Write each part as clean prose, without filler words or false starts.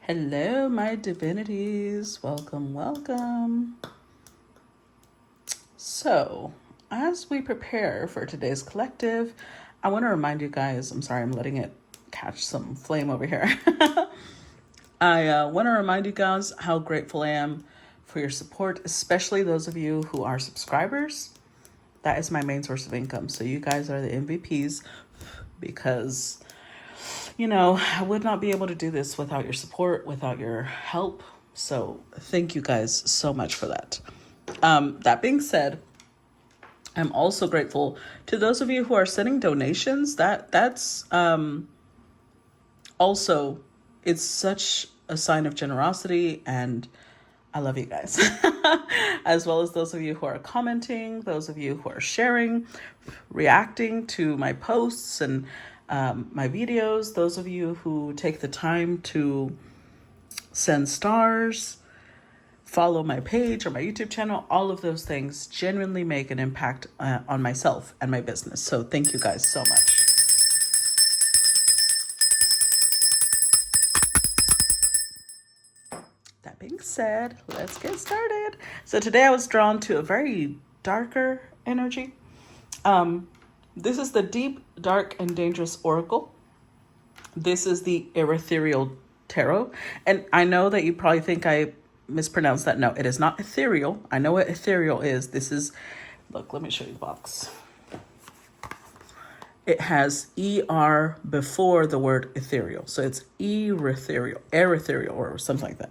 Hello, my divinities. Welcome, welcome. So, as we prepare for today's collective, I want to remind you guys, I'm sorry, I'm letting it catch some flame over here. I want to remind you guys how grateful I am for your support, especially those of you who are subscribers. That is my main source of income. So you guys are the MVPs because I would not be able to do this without your support, without your help. So thank you guys so much for that. That being said, I'm also grateful to those of you who are sending donations. That's also, it's such a sign of generosity, and I love you guys. As well as those of you who are commenting, those of you who are sharing, reacting to my posts and my videos, those of you who take the time to send stars, follow my page or my YouTube channel. All of those things genuinely make an impact on myself and my business. So thank you guys so much. That being said, let's get started. So today I was drawn to a very darker energy. This is the Deep, Dark, and Dangerous Oracle. This is the Erethereal Tarot. And I know that you probably think I mispronounced that. No, it is not ethereal. I know what ethereal is. This is, look, let me show you the box. It has ER before the word ethereal. So it's erethereal, or something like that.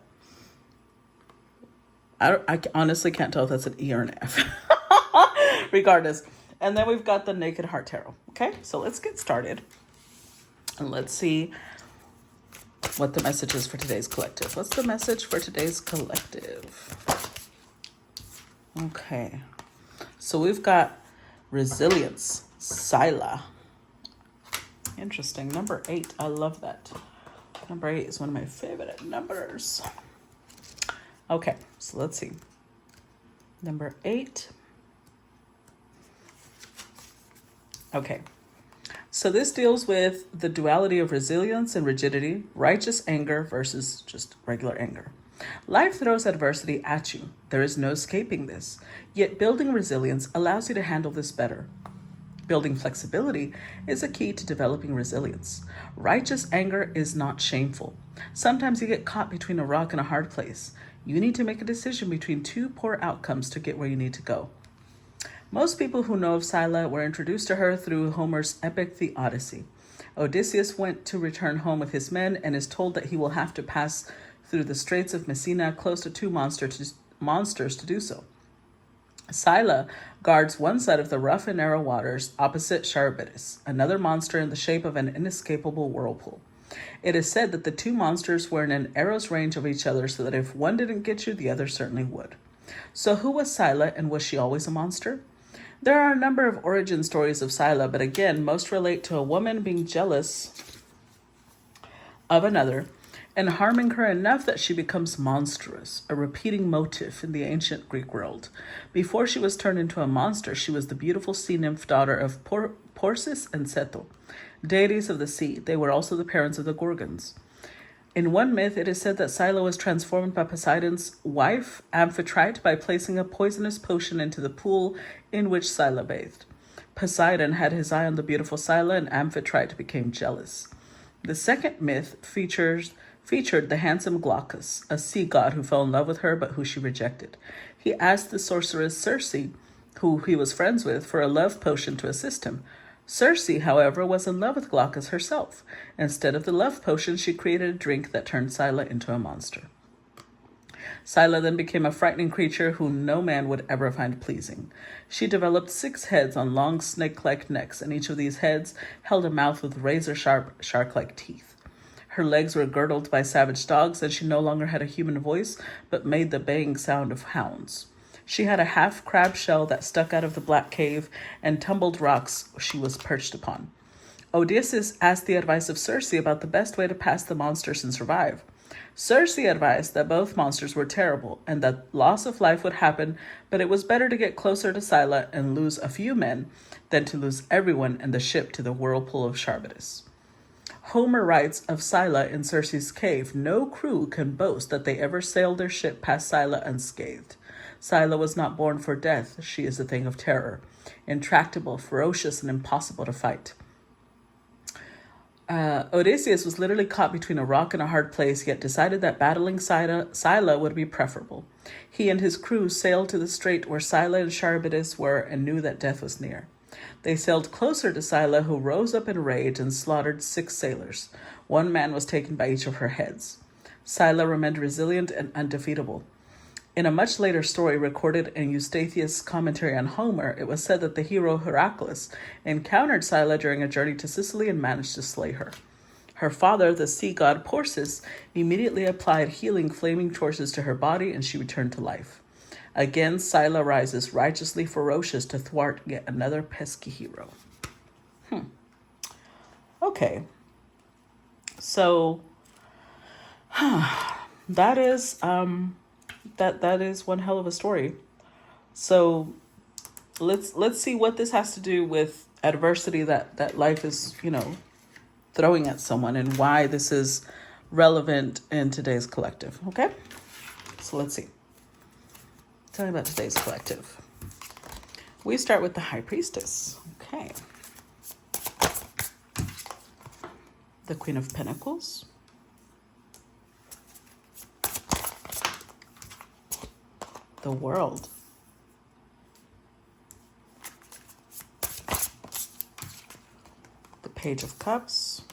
I honestly can't tell if that's an E or an F. Regardless. And then we've got the Naked Heart Tarot. Okay, so let's get started. And let's see what the message is for today's collective. What's the message for today's collective? Okay, so we've got resilience, Scylla. Interesting. Number 8. I love that. Number 8 is one of my favorite numbers. Okay, so let's see. Number 8. Okay, so this deals with the duality of resilience and rigidity, righteous anger versus just regular anger. Life throws adversity at you. There is no escaping this. Yet building resilience allows you to handle this better. Building flexibility is a key to developing resilience. Righteous anger is not shameful. Sometimes you get caught between a rock and a hard place. You need to make a decision between two poor outcomes to get where you need to go. Most people who know of Scylla were introduced to her through Homer's epic The Odyssey. Odysseus went to return home with his men and is told that he will have to pass through the Straits of Messina close to two monsters to do so. Scylla guards one side of the rough and narrow waters opposite Charybdis, another monster in the shape of an inescapable whirlpool. It is said that the two monsters were in an arrow's range of each other so that if one didn't get you, the other certainly would. So who was Scylla, and was she always a monster? There are a number of origin stories of Scylla, but again, most relate to a woman being jealous of another and harming her enough that she becomes monstrous, a repeating motif in the ancient Greek world. Before she was turned into a monster, she was the beautiful sea nymph daughter of Phorcys and Ceto, deities of the sea. They were also the parents of the Gorgons. In one myth, it is said that Scylla was transformed by Poseidon's wife, Amphitrite, by placing a poisonous potion into the pool in which Scylla bathed. Poseidon had his eye on the beautiful Scylla, and Amphitrite became jealous. The second myth featured the handsome Glaucus, a sea god who fell in love with her but who she rejected. He asked the sorceress Circe, who he was friends with, for a love potion to assist him. Circe, however, was in love with Glaucus herself. Instead of the love potion, she created a drink that turned Scylla into a monster. Scylla then became a frightening creature whom no man would ever find pleasing. She developed 6 heads on long snake-like necks, and each of these heads held a mouth with razor-sharp, shark-like teeth. Her legs were girdled by savage dogs, and she no longer had a human voice, but made the baying sound of hounds. She had a half-crab shell that stuck out of the black cave and tumbled rocks she was perched upon. Odysseus asked the advice of Circe about the best way to pass the monsters and survive. Circe advised that both monsters were terrible and that loss of life would happen, but it was better to get closer to Scylla and lose a few men than to lose everyone and the ship to the whirlpool of Charybdis. Homer writes of Scylla in Circe's cave, no crew can boast that they ever sailed their ship past Scylla unscathed. Scylla was not born for death. She is a thing of terror, intractable, ferocious, and impossible to fight. Odysseus was literally caught between a rock and a hard place, yet decided that battling Scylla would be preferable. He and his crew sailed to the strait where Scylla and Charybdis were and knew that death was near. They sailed closer to Scylla, who rose up in rage and slaughtered 6 sailors. 1 man was taken by each of her heads. Scylla remained resilient and undefeatable. In a much later story recorded in Eustathius' commentary on Homer, it was said that the hero Heracles encountered Scylla during a journey to Sicily and managed to slay her. Her father, the sea god Phorcys, immediately applied healing flaming torches to her body and she returned to life. Again, Scylla rises righteously ferocious to thwart yet another pesky hero. Okay. So, that is... That is one hell of a story. So let's see what this has to do with adversity that life is, throwing at someone, and why this is relevant in today's collective. Okay? So let's see. Tell me about today's collective. We start with the High Priestess. Okay. The Queen of Pentacles. The World. The Page of Cups.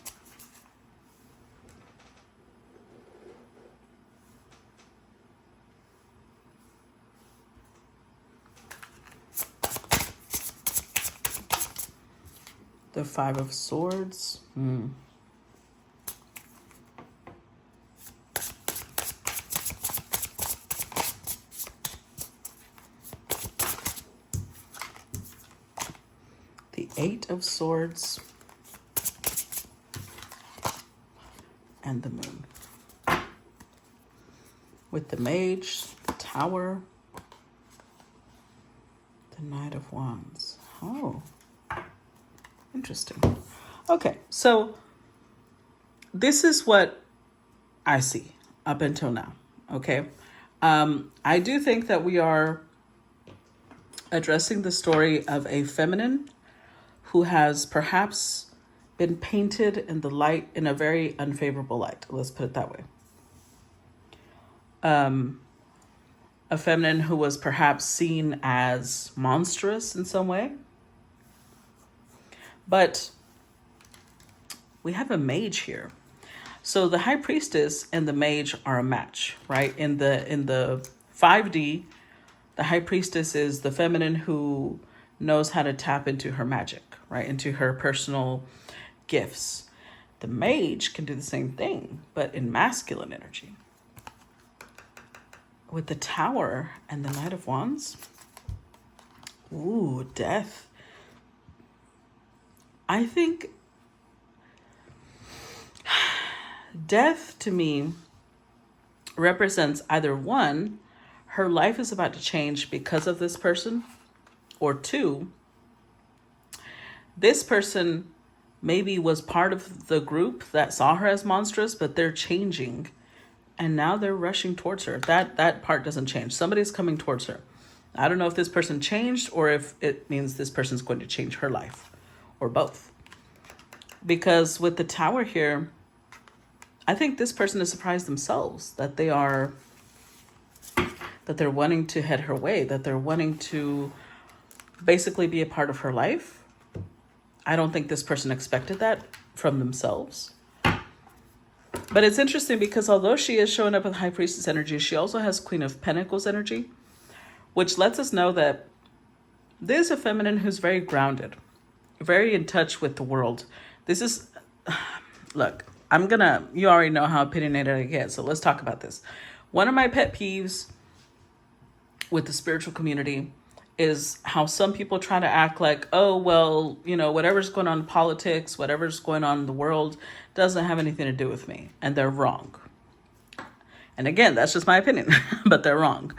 The Five of Swords. The Eight of Swords, and the Moon. With the Mage, the Tower, the Knight of Wands. Oh, interesting. Okay, so this is what I see up until now, okay? I do think that we are addressing the story of a feminine who has perhaps been painted in the light, in a very unfavorable light. Let's put it that way. A feminine who was perhaps seen as monstrous in some way. But we have a mage here. So the High Priestess and the Mage are a match, right? In the 5D, the High Priestess is the feminine who knows how to tap into her magic, right? Into her personal gifts. The Mage can do the same thing, but in masculine energy. With the Tower and the Knight of Wands. Ooh, Death. I think Death to me represents either 1, her life is about to change because of this person, or 2, this person maybe was part of the group that saw her as monstrous, but they're changing and now they're rushing towards her. That part doesn't change. Somebody's coming towards her. I don't know if this person changed or if it means this person's going to change her life, or both. Because with the Tower here, I think this person is surprised themselves that they're wanting to head her way, that they're wanting to basically be a part of her life. I don't think this person expected that from themselves. But it's interesting because although she is showing up with High Priestess energy, she also has Queen of Pentacles energy, which lets us know that there's a feminine who's very grounded, very in touch with the world. This is, look, you already know how opinionated I get, so let's talk about this. One of my pet peeves with the spiritual community is how some people try to act like, oh, well, whatever's going on in politics, whatever's going on in the world doesn't have anything to do with me. And they're wrong. And again, that's just my opinion, but they're wrong.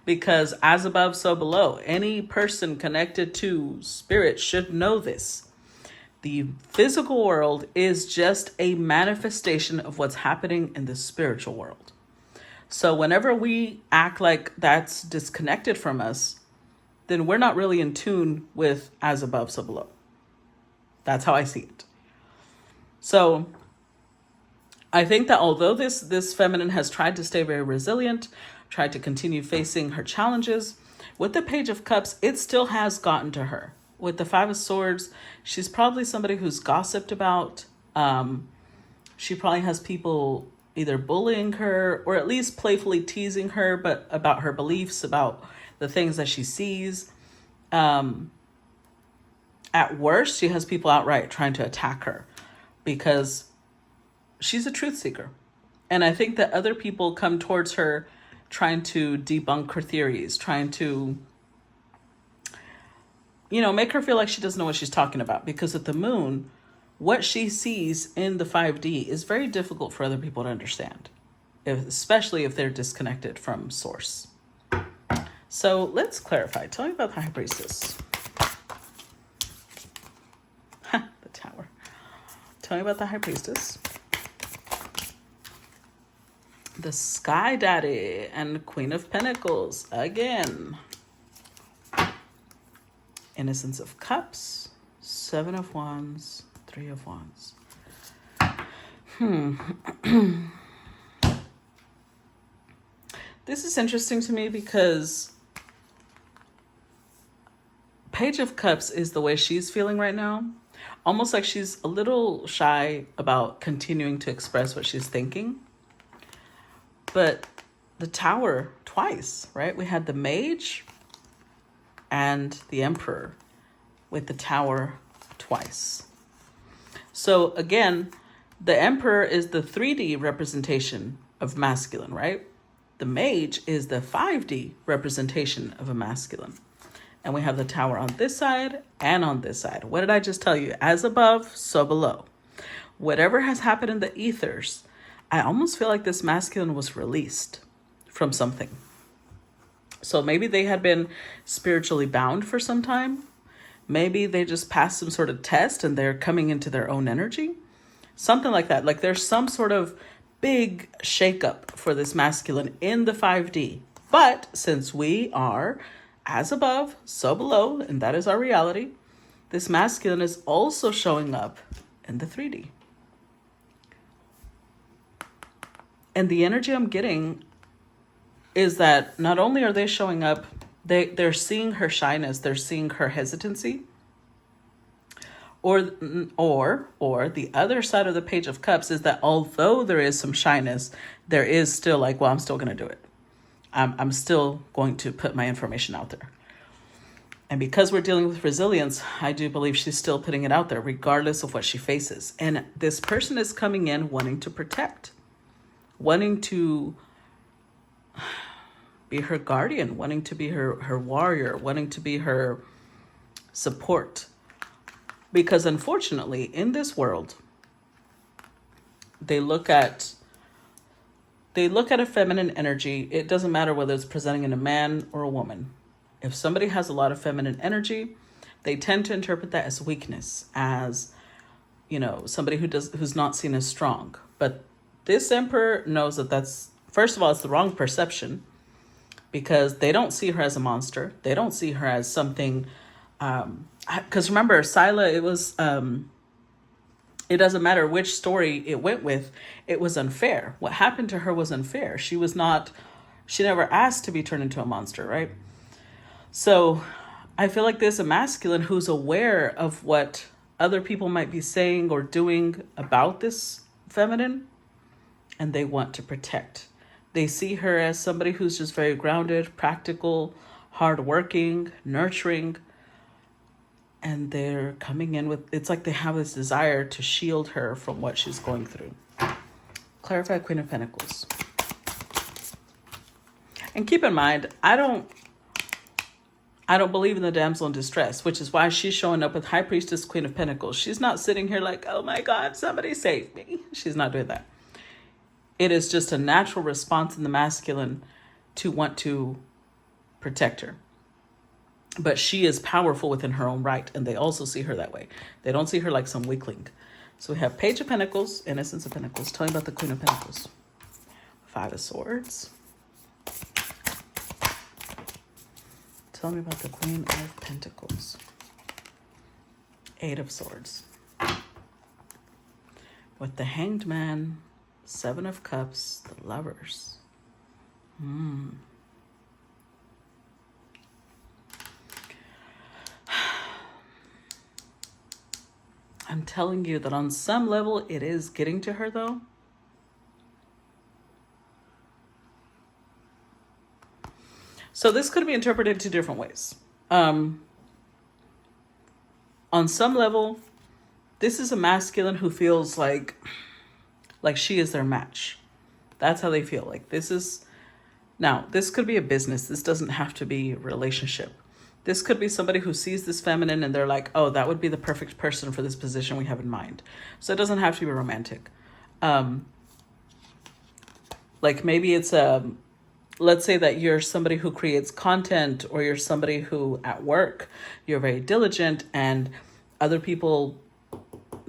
Because as above, so below. Any person connected to spirit should know this. The physical world is just a manifestation of what's happening in the spiritual world. So whenever we act like that's disconnected from us, then we're not really in tune with as above, so below. That's how I see it. So I think that although this feminine has tried to stay very resilient, tried to continue facing her challenges, with the Page of Cups, it still has gotten to her. With the Five of Swords, she's probably somebody who's gossiped about. She probably has people either bullying her or at least playfully teasing her, but about her beliefs, about the things that she sees. At worst, she has people outright trying to attack her because she's a truth seeker. And I think that other people come towards her trying to debunk her theories, trying to, make her feel like she doesn't know what she's talking about. Because with the moon, what she sees in the 5D is very difficult for other people to understand, especially if they're disconnected from source. So let's clarify. Tell me about the High Priestess. The Tower. Tell me about the High Priestess. The Sky Daddy and Queen of Pentacles again. Innocence of Cups, Seven of Wands, Three of Wands. This is interesting to me because Page of Cups is the way she's feeling right now. Almost like she's a little shy about continuing to express what she's thinking. But the Tower twice, right? We had the Mage and the Emperor with the Tower twice. So again, the Emperor is the 3D representation of masculine, right? The Mage is the 5D representation of a masculine. And we have the Tower on this side and on this side. What did I just tell you? As above, so below. Whatever has happened in the ethers, I almost feel like this masculine was released from something. So maybe they had been spiritually bound for some time. Maybe they just passed some sort of test and they're coming into their own energy. Something like that. Like there's some sort of big shakeup for this masculine in the 5D. But since we are as above, so below, and that is our reality, this masculine is also showing up in the 3D. And the energy I'm getting is that not only are they showing up, they're seeing her shyness, they're seeing her hesitancy. Or the other side of the Page of Cups is that although there is some shyness, there is still like, well, I'm still going to do it. I'm still going to put my information out there. And because we're dealing with resilience, I do believe she's still putting it out there regardless of what she faces. And this person is coming in wanting to protect, wanting to be her guardian, wanting to be her warrior, wanting to be her support. Because unfortunately, in this world, they look at a feminine energy. It doesn't matter whether it's presenting in a man or a woman. If somebody has a lot of feminine energy, they tend to interpret that as weakness, as, somebody who's not seen as strong. But this Emperor knows that that's, first of all, it's the wrong perception, because they don't see her as a monster. They don't see her as something, because remember, Scylla, it was, it doesn't matter which story it went with, it was unfair. What happened to her was unfair. She never asked to be turned into a monster, right? So I feel like there's a masculine who's aware of what other people might be saying or doing about this feminine, and they want to protect. They see her as somebody who's just very grounded, practical, hardworking, nurturing, and they're coming in with, it's like they have this desire to shield her from what she's going through. Clarify Queen of Pentacles. And keep in mind, I don't believe in the damsel in distress, which is why she's showing up with High Priestess, Queen of Pentacles. She's not sitting here like, oh my God, somebody save me. She's not doing that. It is just a natural response in the masculine to want to protect her. but she is powerful within her own right, and they also see her that way. They don't see her like some weakling. So we have Page of Pentacles, Innocence of Pentacles. Tell me about the Queen of Pentacles. Five of Swords. Tell me about the Queen of Pentacles. Eight of Swords. With the Hanged Man, Seven of Cups, the Lovers. I'm telling you that on some level it is getting to her though. So this could be interpreted two different ways. On some level, this is a masculine who feels like she is their match. That's how they feel. Like this is, now this could be a business. This doesn't have to be a relationship. This could be somebody who sees this feminine and they're like, oh, that would be the perfect person for this position we have in mind. So it doesn't have to be romantic. Like maybe it's let's say that you're somebody who creates content, or you're somebody who at work, you're very diligent and other people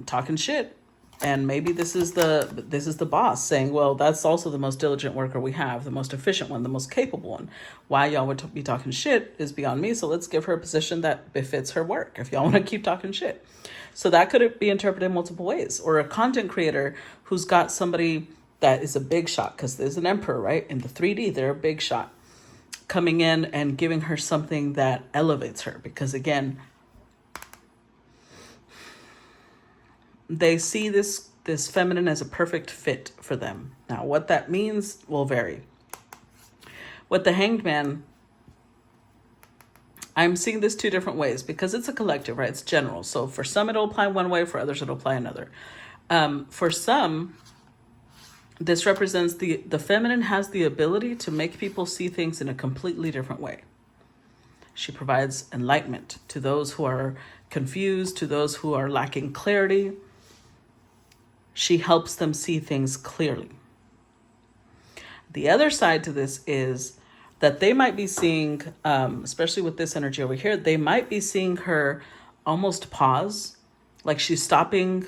talking shit. And maybe this is the boss saying, well, that's also the most diligent worker we have, the most efficient one, the most capable one. Why y'all would be talking shit is beyond me. So let's give her a position that befits her work if y'all want to keep talking shit. So that could be interpreted in multiple ways. Or a content creator who's got somebody that is a big shot, because there's an emperor, right? In the 3D, they're a big shot, coming in and giving her something that elevates her. Because again, they see this feminine as a perfect fit for them. Now, what that means will vary. With the Hanged Man, I'm seeing this two different ways because it's a collective, right? It's general. So for some, it'll apply one way. For others, it'll apply another. For some, this represents the feminine has the ability to make people see things in a completely different way. She provides enlightenment to those who are confused, to those who are lacking clarity. She helps them see things clearly. The other side to this is that they might be seeing, especially with this energy over here, they might be seeing her almost pause, like she's stopping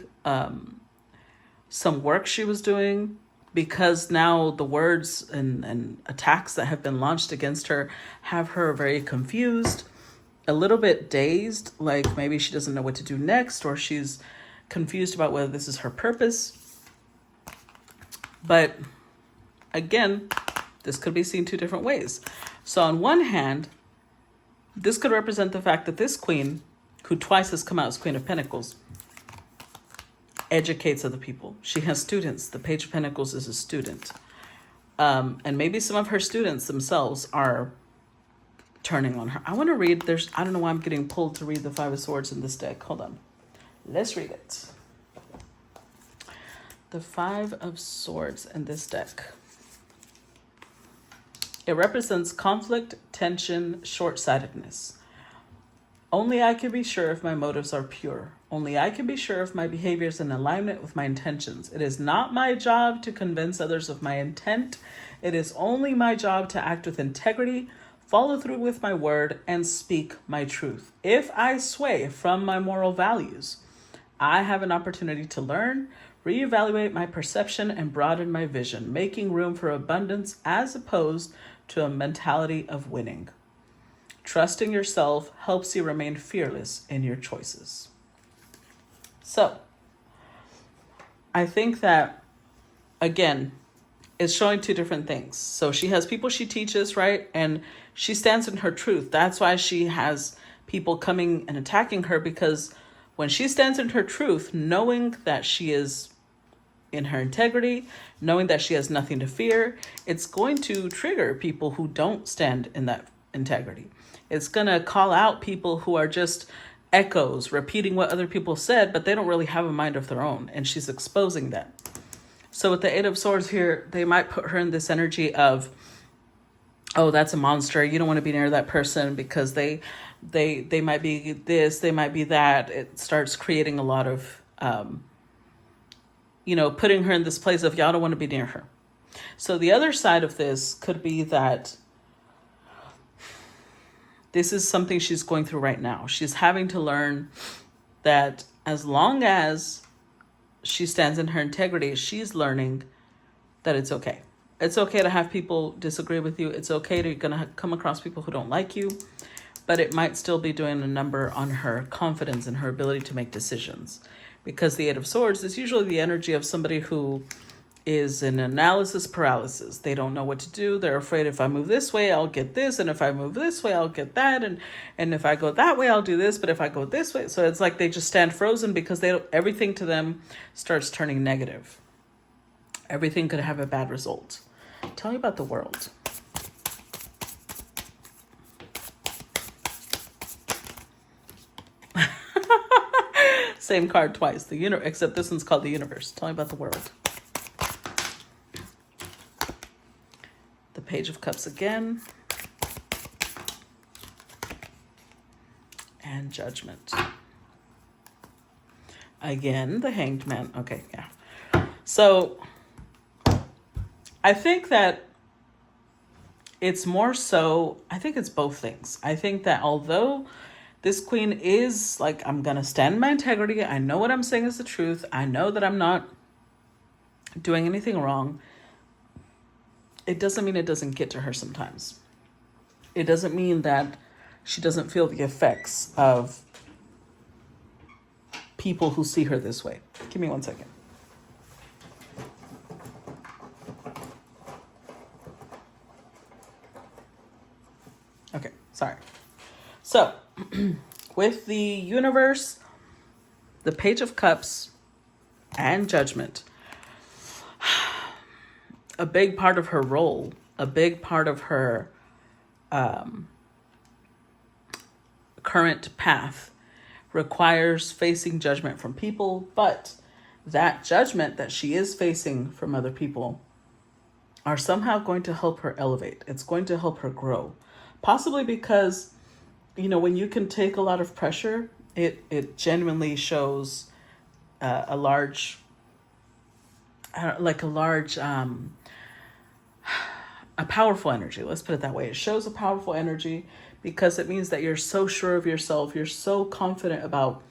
some work she was doing, because now the words and attacks that have been launched against her have her very confused, a little bit dazed, like maybe she doesn't know what to do next, or she's confused about whether this is her purpose. But again, this could be seen two different ways. So on one hand, this could represent the fact that this queen, who twice has come out as Queen of Pentacles, educates other people. She has students. The Page of Pentacles is a student. And maybe some of her students themselves are turning on her. I want to read, I don't know why I'm getting pulled to read the Five of Swords in this deck. Hold on. Let's read it. The Five of Swords in this deck. It represents conflict, tension, short-sightedness. Only I can be sure if my motives are pure. Only I can be sure if my behavior is in alignment with my intentions. It is not my job to convince others of my intent. It is only my job to act with integrity, follow through with my word, and speak my truth. If I sway from my moral values, I have an opportunity to learn, reevaluate my perception, and broaden my vision, making room for abundance as opposed to a mentality of winning. Trusting yourself helps you remain fearless in your choices. So, I think that, again, it's showing two different things. So she has people she teaches, right? And she stands in her truth. That's why she has people coming and attacking her, because when she stands in her truth, knowing that she is in her integrity, knowing that she has nothing to fear, it's going to trigger people who don't stand in that integrity. It's going to call out people who are just echoes, repeating what other people said, but they don't really have a mind of their own. And she's exposing that. So with the Eight of Swords here, they might put her in this energy of, oh, that's a monster. You don't want to be near that person because they might be this, they might be that. It starts creating a lot of, putting her in this place of y'all don't want to be near her. So the other side of this could be that This is something she's going through right now. She's having to learn that as long as she stands in her integrity, she's learning that it's okay. It's okay to have people disagree with you. It's okay to gonna come across people who don't like you, but it might still be doing a number on her confidence and her ability to make decisions. Because the Eight of Swords is usually the energy of somebody who is in analysis paralysis. They don't know what to do. They're afraid, if I move this way, I'll get this. And if I move this way, I'll get that. And if I go that way, I'll do this. But if I go this way, so it's like they just stand frozen because everything to them starts turning negative. Everything could have a bad result. Tell me about the world. Same card twice. Except this one's called the universe. Tell me about the world. The Page of Cups again. And Judgment. Again, the Hanged Man. Okay, yeah. So I think that it's more so, I think it's both things. I think that although this queen is like, I'm going to stand in my integrity. I know what I'm saying is the truth. I know that I'm not doing anything wrong. It doesn't mean it doesn't get to her sometimes. It doesn't mean that she doesn't feel the effects of people who see her this way. Give me 1 second. Okay, sorry. So, with the universe, the Page of Cups, and Judgment, a big part of her role, a big part of her current path requires facing judgment from people, but that judgment that she is facing from other people are somehow going to help her elevate. It's going to help her grow. Possibly because, when you can take a lot of pressure, it genuinely shows a powerful energy. Let's put it that way. It shows a powerful energy because it means that you're so sure of yourself. You're so confident about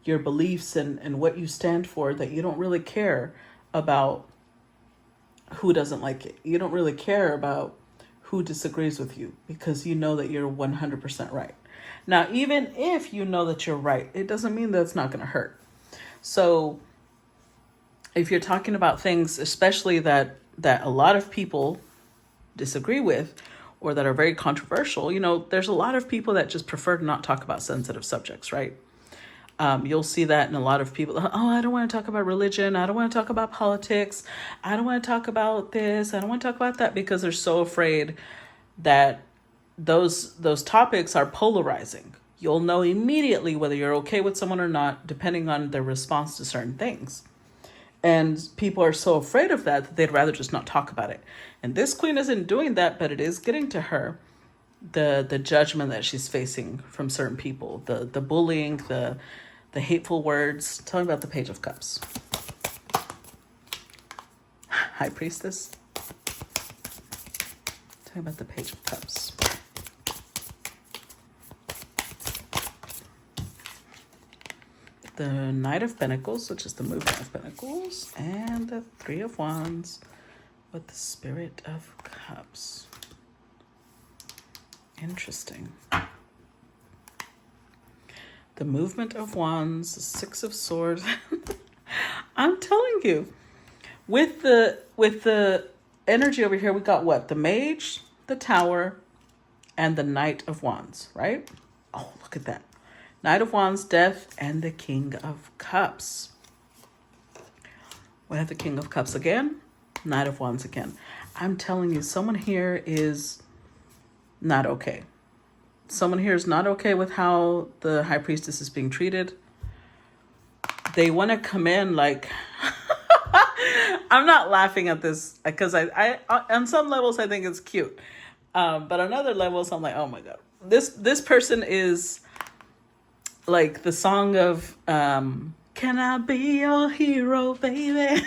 your beliefs and what you stand for that you don't really care about who doesn't like it. You don't really care about who disagrees with you because you know that you're 100% right. Now, even if you know that you're right, it doesn't mean that it's not going to hurt. So if you're talking about things, especially that a lot of people disagree with or that are very controversial, there's a lot of people that just prefer to not talk about sensitive subjects, right? You'll see that in a lot of people. Oh, I don't want to talk about religion. I don't want to talk about politics. I don't want to talk about this. I don't want to talk about that, because they're so afraid that those topics are polarizing. You'll know immediately whether you're okay with someone or not, depending on their response to certain things. And people are so afraid of that they'd rather just not talk about it. And this queen isn't doing that, but it is getting to her. The judgment that she's facing from certain people, the bullying, the hateful words. Tell me about the Page of Cups. High Priestess. Tell me about the Page of Cups. The Knight of Pentacles, which is the movement of Pentacles, and the Three of Wands with the Spirit of Cups. Interesting. The movement of Wands, the Six of Swords. I'm telling you, with the energy over here, we got what? The Mage, the Tower, and the Knight of Wands, right? Oh, look at that. Knight of Wands, Death, and the King of Cups. We have the King of Cups again, Knight of Wands again. I'm telling you, someone here is not okay. Someone here is not okay with how the High Priestess is being treated. They want to come in like... I'm not laughing at this because I on some levels I think it's cute. But on other levels I'm like, oh my God. This person is like the song of Can I Be Your Hero, Baby?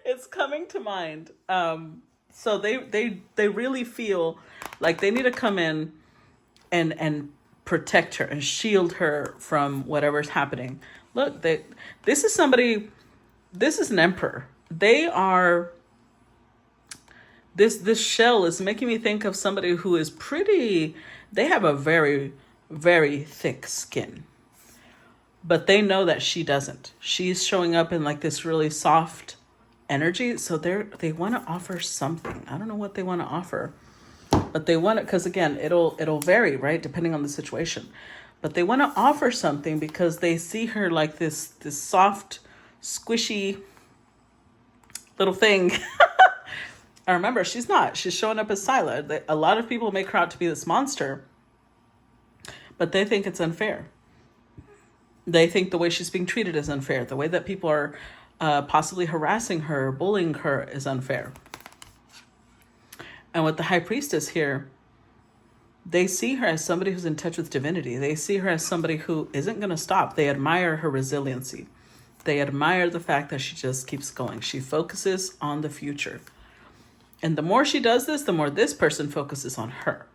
It's coming to mind. So they really feel like they need to come in and protect her and shield her from whatever's happening. Look, this is somebody, this is an emperor. They are, this shell is making me think of somebody who is pretty, they have a very, very thick skin. But they know that she doesn't. She's showing up in like this really soft energy. So they want to offer something. I don't know what they want to offer, but they want it because again, it'll vary, right? Depending on the situation. But they want to offer something because they see her like this soft, squishy little thing. And remember, she's not. She's showing up as Scylla. A lot of people make her out to be this monster, but they think it's unfair. They think the way she's being treated is unfair. The way that people are possibly harassing her, bullying her is unfair. And with the High Priestess here, they see her as somebody who's in touch with divinity. They see her as somebody who isn't going to stop. They admire her resiliency. They admire the fact that she just keeps going. She focuses on the future. And the more she does this, the more this person focuses on her.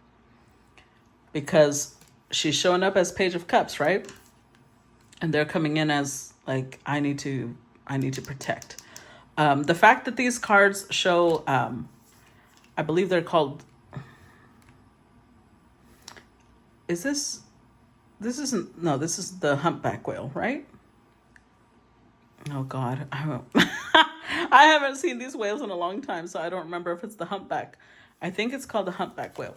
Because she's showing up as Page of Cups, right? And they're coming in as like, I need to protect. The fact that these cards show, I believe they're called, this is the humpback whale, right? Oh God, I haven't seen these whales in a long time, so I don't remember if it's the humpback. I think it's called the humpback whale.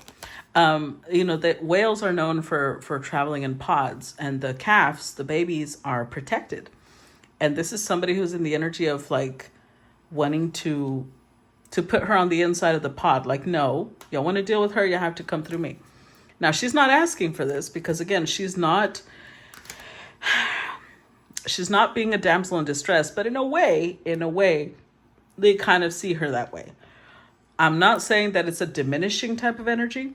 The whales are known for traveling in pods, and the calves, the babies, are protected. And this is somebody who's in the energy of like wanting to put her on the inside of the pod. Like, no, y'all want to deal with her, you have to come through me. Now, she's not asking for this because again, she's not being a damsel in distress, but in a way, they kind of see her that way. I'm not saying that it's a diminishing type of energy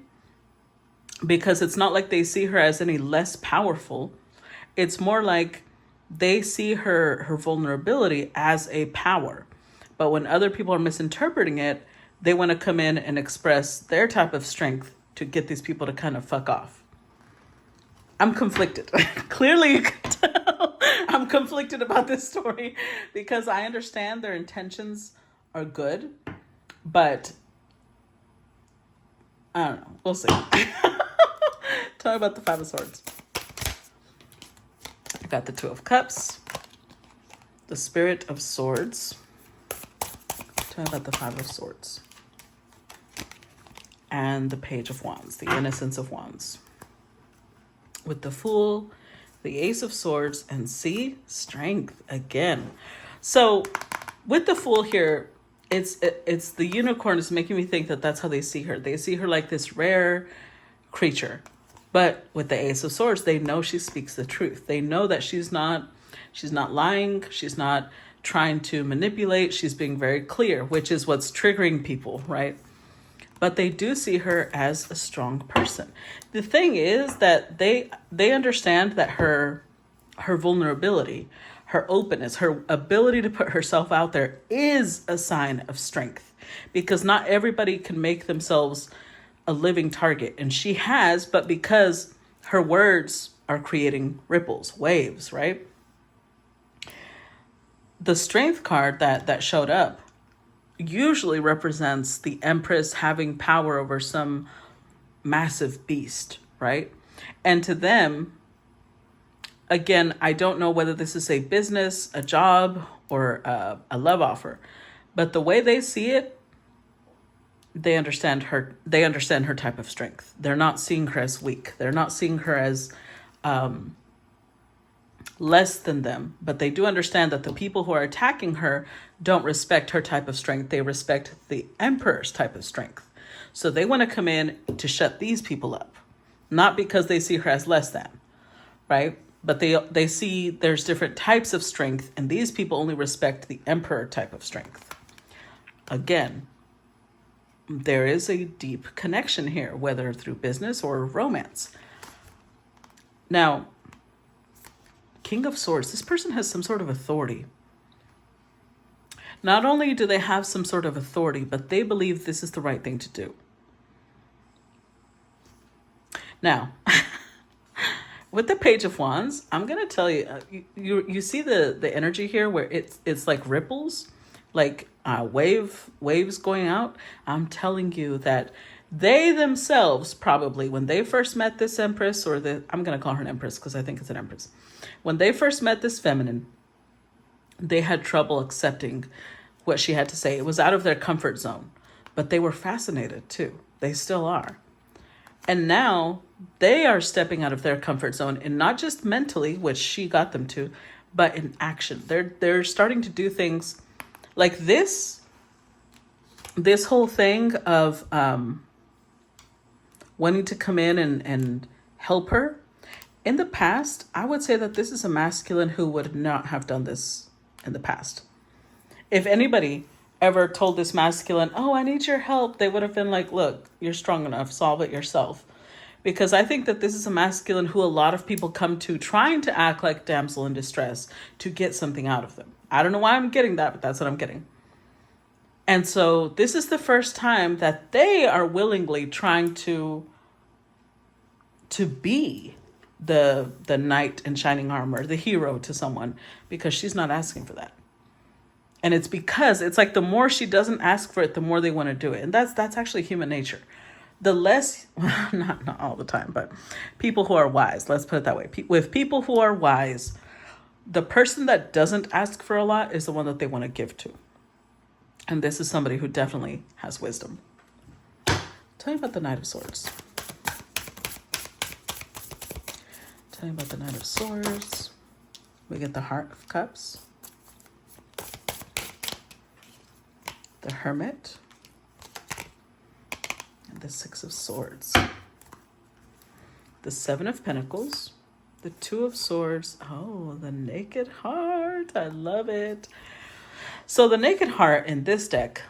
because it's not like they see her as any less powerful. It's more like they see her vulnerability as a power. But when other people are misinterpreting it, they want to come in and express their type of strength to get these people to kind of fuck off. I'm conflicted. Clearly, you can tell I'm conflicted about this story because I understand their intentions are good, but I don't know. We'll see. Tell me about the Five of Swords. I got the Two of Cups, the Spirit of Swords. Tell me about the Five of Swords. And the Page of Wands, the Innocence of Wands. With the Fool, the Ace of Swords, and see, strength again. So with the Fool here, it's the unicorn is making me think that that's how they see her. They see her like this rare creature. But with the Ace of Swords, they know she speaks the truth. They know that she's not lying. She's not trying to manipulate. She's being very clear, which is what's triggering people, right? But they do see her as a strong person. The thing is that they understand that her vulnerability, her openness, her ability to put herself out there is a sign of strength, because not everybody can make themselves a living target. And she has, but because her words are creating ripples, waves, right? The Strength card that showed up usually represents the Empress having power over some massive beast, right? And to them, again, I don't know whether this is a business, a job, or a love offer, but the way they see it, they understand her type of strength. They're not seeing her as weak. They're not seeing her as less than them, but they do understand that the people who are attacking her don't respect her type of strength. They respect the Emperor's type of strength. So they want to come in to shut these people up, not because they see her as less than, right? But they see there's different types of strength, and these people only respect the Emperor type of strength. Again, there is a deep connection here, whether through business or romance. Now, King of Swords, this person has some sort of authority. Not only do they have some sort of authority, but they believe this is the right thing to do. Now, with the Page of Wands, I'm gonna tell you, you see the energy here where it's like ripples, like waves going out. I'm telling you that they themselves probably, when they first met this Empress, I'm gonna call her an Empress because I think it's an Empress. When they first met this feminine, they had trouble accepting what she had to say. It was out of their comfort zone, but they were fascinated too. They still are. And now they are stepping out of their comfort zone, and not just mentally, which she got them to, but in action. They're starting to do things like this whole thing of wanting to come in and help her. In the past, I would say that this is a masculine who would not have done this in the past. If anybody ever told this masculine, oh, I need your help, they would have been like, look, you're strong enough, solve it yourself. Because I think that this is a masculine who a lot of people come to trying to act like damsel in distress to get something out of them. I don't know why I'm getting that, but that's what I'm getting. And so this is the first time that they are willingly trying to be the knight in shining armor, the hero to someone, because she's not asking for that. And it's because it's like the more she doesn't ask for it, the more they want to do it. And that's actually human nature. The less, not all the time, but people who are wise, let's put it that way. With people who are wise, the person that doesn't ask for a lot is the one that they want to give to. And this is somebody who definitely has wisdom. Tell me about the Knight of Swords. Tell me about the Knight of Swords. We get the Heart of Cups. The Hermit. And the Six of Swords. The Seven of Pentacles. The Two of Swords. Oh, the Naked Heart. I love it. So the Naked Heart in this deck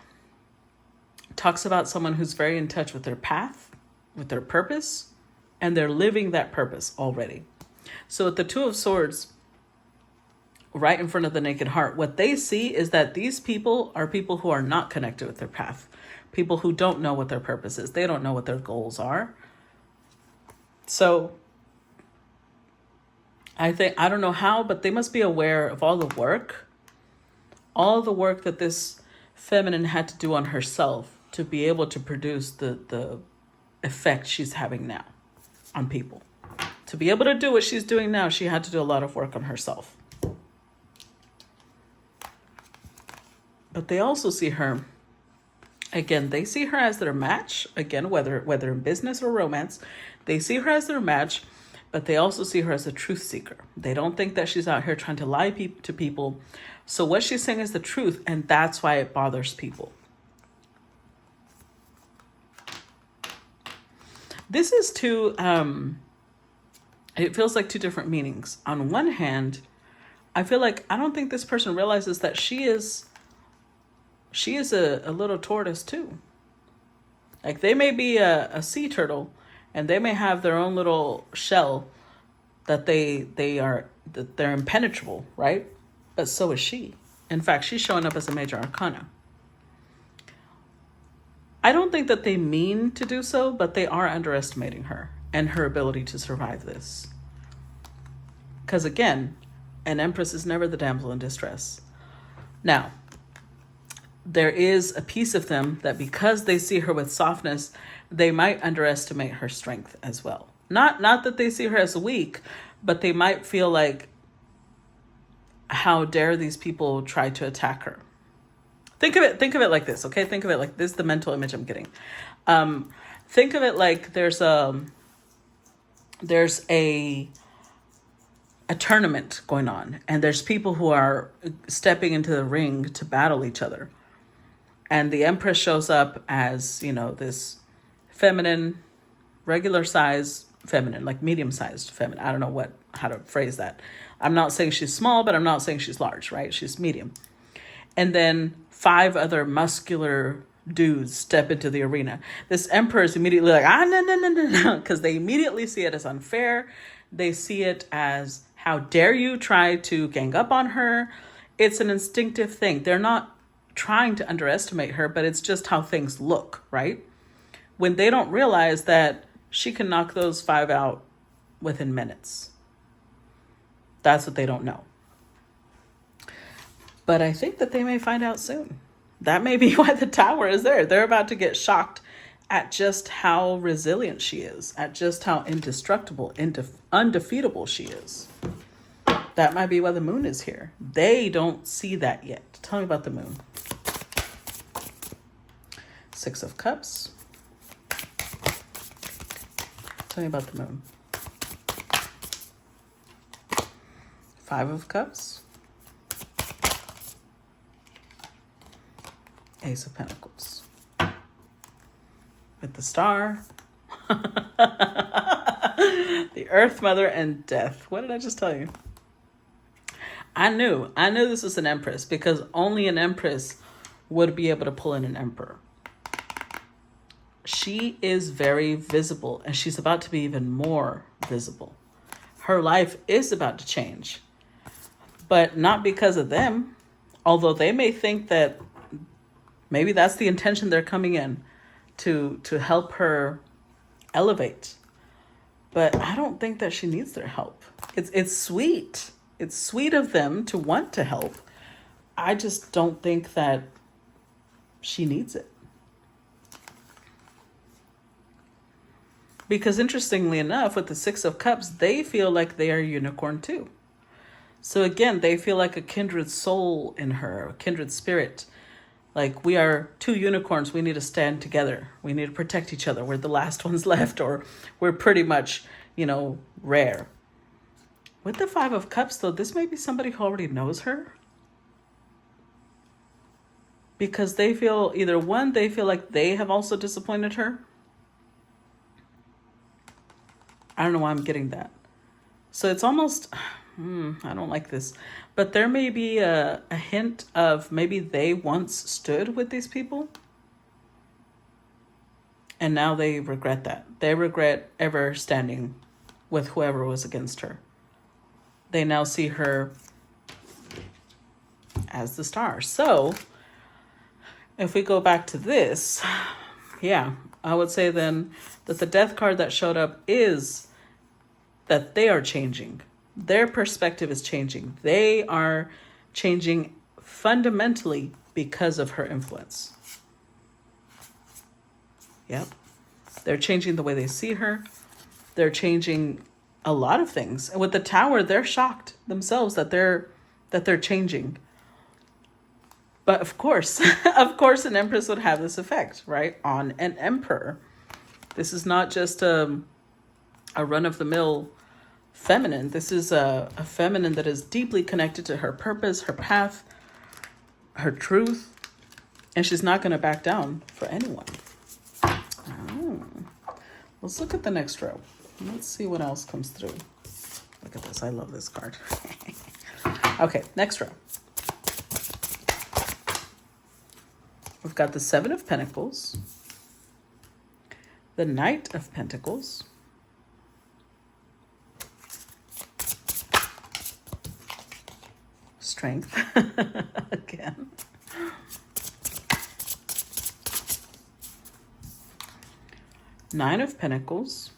talks about someone who's very in touch with their path, with their purpose, and they're living that purpose already. So with the Two of Swords right in front of the Naked Heart, what they see is that these people are people who are not connected with their path. People who don't know what their purpose is. They don't know what their goals are. So I don't know how, but they must be aware of all the work that this feminine had to do on herself to be able to produce the effect she's having now on people. To be able to do what she's doing now, she had to do a lot of work on herself. But they also see her, again, they see her as their match. Again, whether in business or romance, they see her as their match, but they also see her as a truth seeker. They don't think that she's out here trying to lie to people. So what she's saying is the truth, and that's why it bothers people. This is it feels like two different meanings. On one hand, I feel like I don't think this person realizes that she is a little tortoise too. Like they may be a sea turtle and they may have their own little shell that they're impenetrable, right? But so is she. In fact, she's showing up as a major arcana. I don't think that they mean to do so, but they are underestimating her and her ability to survive this. Because again, an empress is never the damsel in distress. Now, there is a piece of them that because they see her with softness, they might underestimate her strength as well. Not that they see her as weak, but they might feel like, how dare these people try to attack her? Think of it like this, okay? Think of it like this is the mental image I'm getting. Think of it like there's a tournament going on, and there's people who are stepping into the ring to battle each other. And the Empress shows up as, this feminine, regular size feminine, like medium-sized feminine. I don't know how to phrase that. I'm not saying she's small, but I'm not saying she's large, right? She's medium. And then 5 other muscular dudes step into the arena. This emperor is immediately like, no, because they immediately see it as unfair. They see it as, how dare you try to gang up on her? It's an instinctive thing. They're not trying to underestimate her, but it's just how things look, right? When they don't realize that she can knock those 5 out within minutes. That's what they don't know. But I think that they may find out soon. That may be why the Tower is there. They're about to get shocked at just how resilient she is, at just how indestructible, undefeatable she is. That might be why the Moon is here. They don't see that yet. Tell me about the Moon. 6 of Cups. Tell me about the Moon. 5 of Cups. Ace of Pentacles. With the Star. The Earth Mother and Death. What did I just tell you? I knew this was an Empress, because only an Empress would be able to pull in an Emperor. She is very visible, and she's about to be even more visible. Her life is about to change, but not because of them, although they may think that maybe that's the intention. They're coming in to help her elevate. But I don't think that she needs their help. It's sweet. It's sweet of them to want to help. I just don't think that she needs it. Because interestingly enough, with the 6 of Cups, they feel like they are a unicorn too. So again, they feel like a kindred soul in her, a kindred spirit. Like, we are 2 unicorns. We need to stand together. We need to protect each other. We're the last ones left, or we're pretty much, rare. With the 5 of Cups, though, this may be somebody who already knows her. Because they feel, either one, they feel like they have also disappointed her. I don't know why I'm getting that. So it's almost, I don't like this. But there may be a hint of maybe they once stood with these people. And now they regret that. They regret ever standing with whoever was against her. They now see her as the Star. So if we go back to this, yeah, I would say then that the Death card that showed up is that they are changing. Their perspective is changing. They are changing fundamentally because of her influence. Yep. They're changing the way they see her. They're changing a lot of things. And with the Tower, they're shocked themselves that they're changing. But of course, an Empress would have this effect, right? On an Emperor. This is not just a run-of-the-mill feminine. This is a feminine that is deeply connected to her purpose, her path, her truth, and she's not going to back down for anyone. Oh. Let's look at the next row. Let's see what else comes through. Look at this. I love this card. Okay, next row. We've got the 7 of Pentacles, the Knight of Pentacles, Strength again, Nine of Pentacles,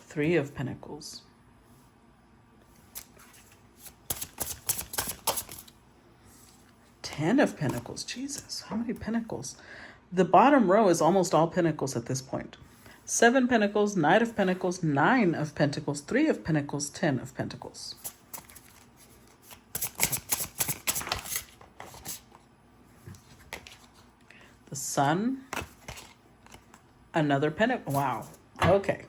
3 of Pentacles, Ten of Pentacles. Jesus, how many Pentacles? The bottom row is almost all Pentacles at this point. 7 Pentacles, Knight of Pentacles, 9 of Pentacles, 3 of Pentacles, 10 of Pentacles. The Sun, another Pentacle. Wow. Okay.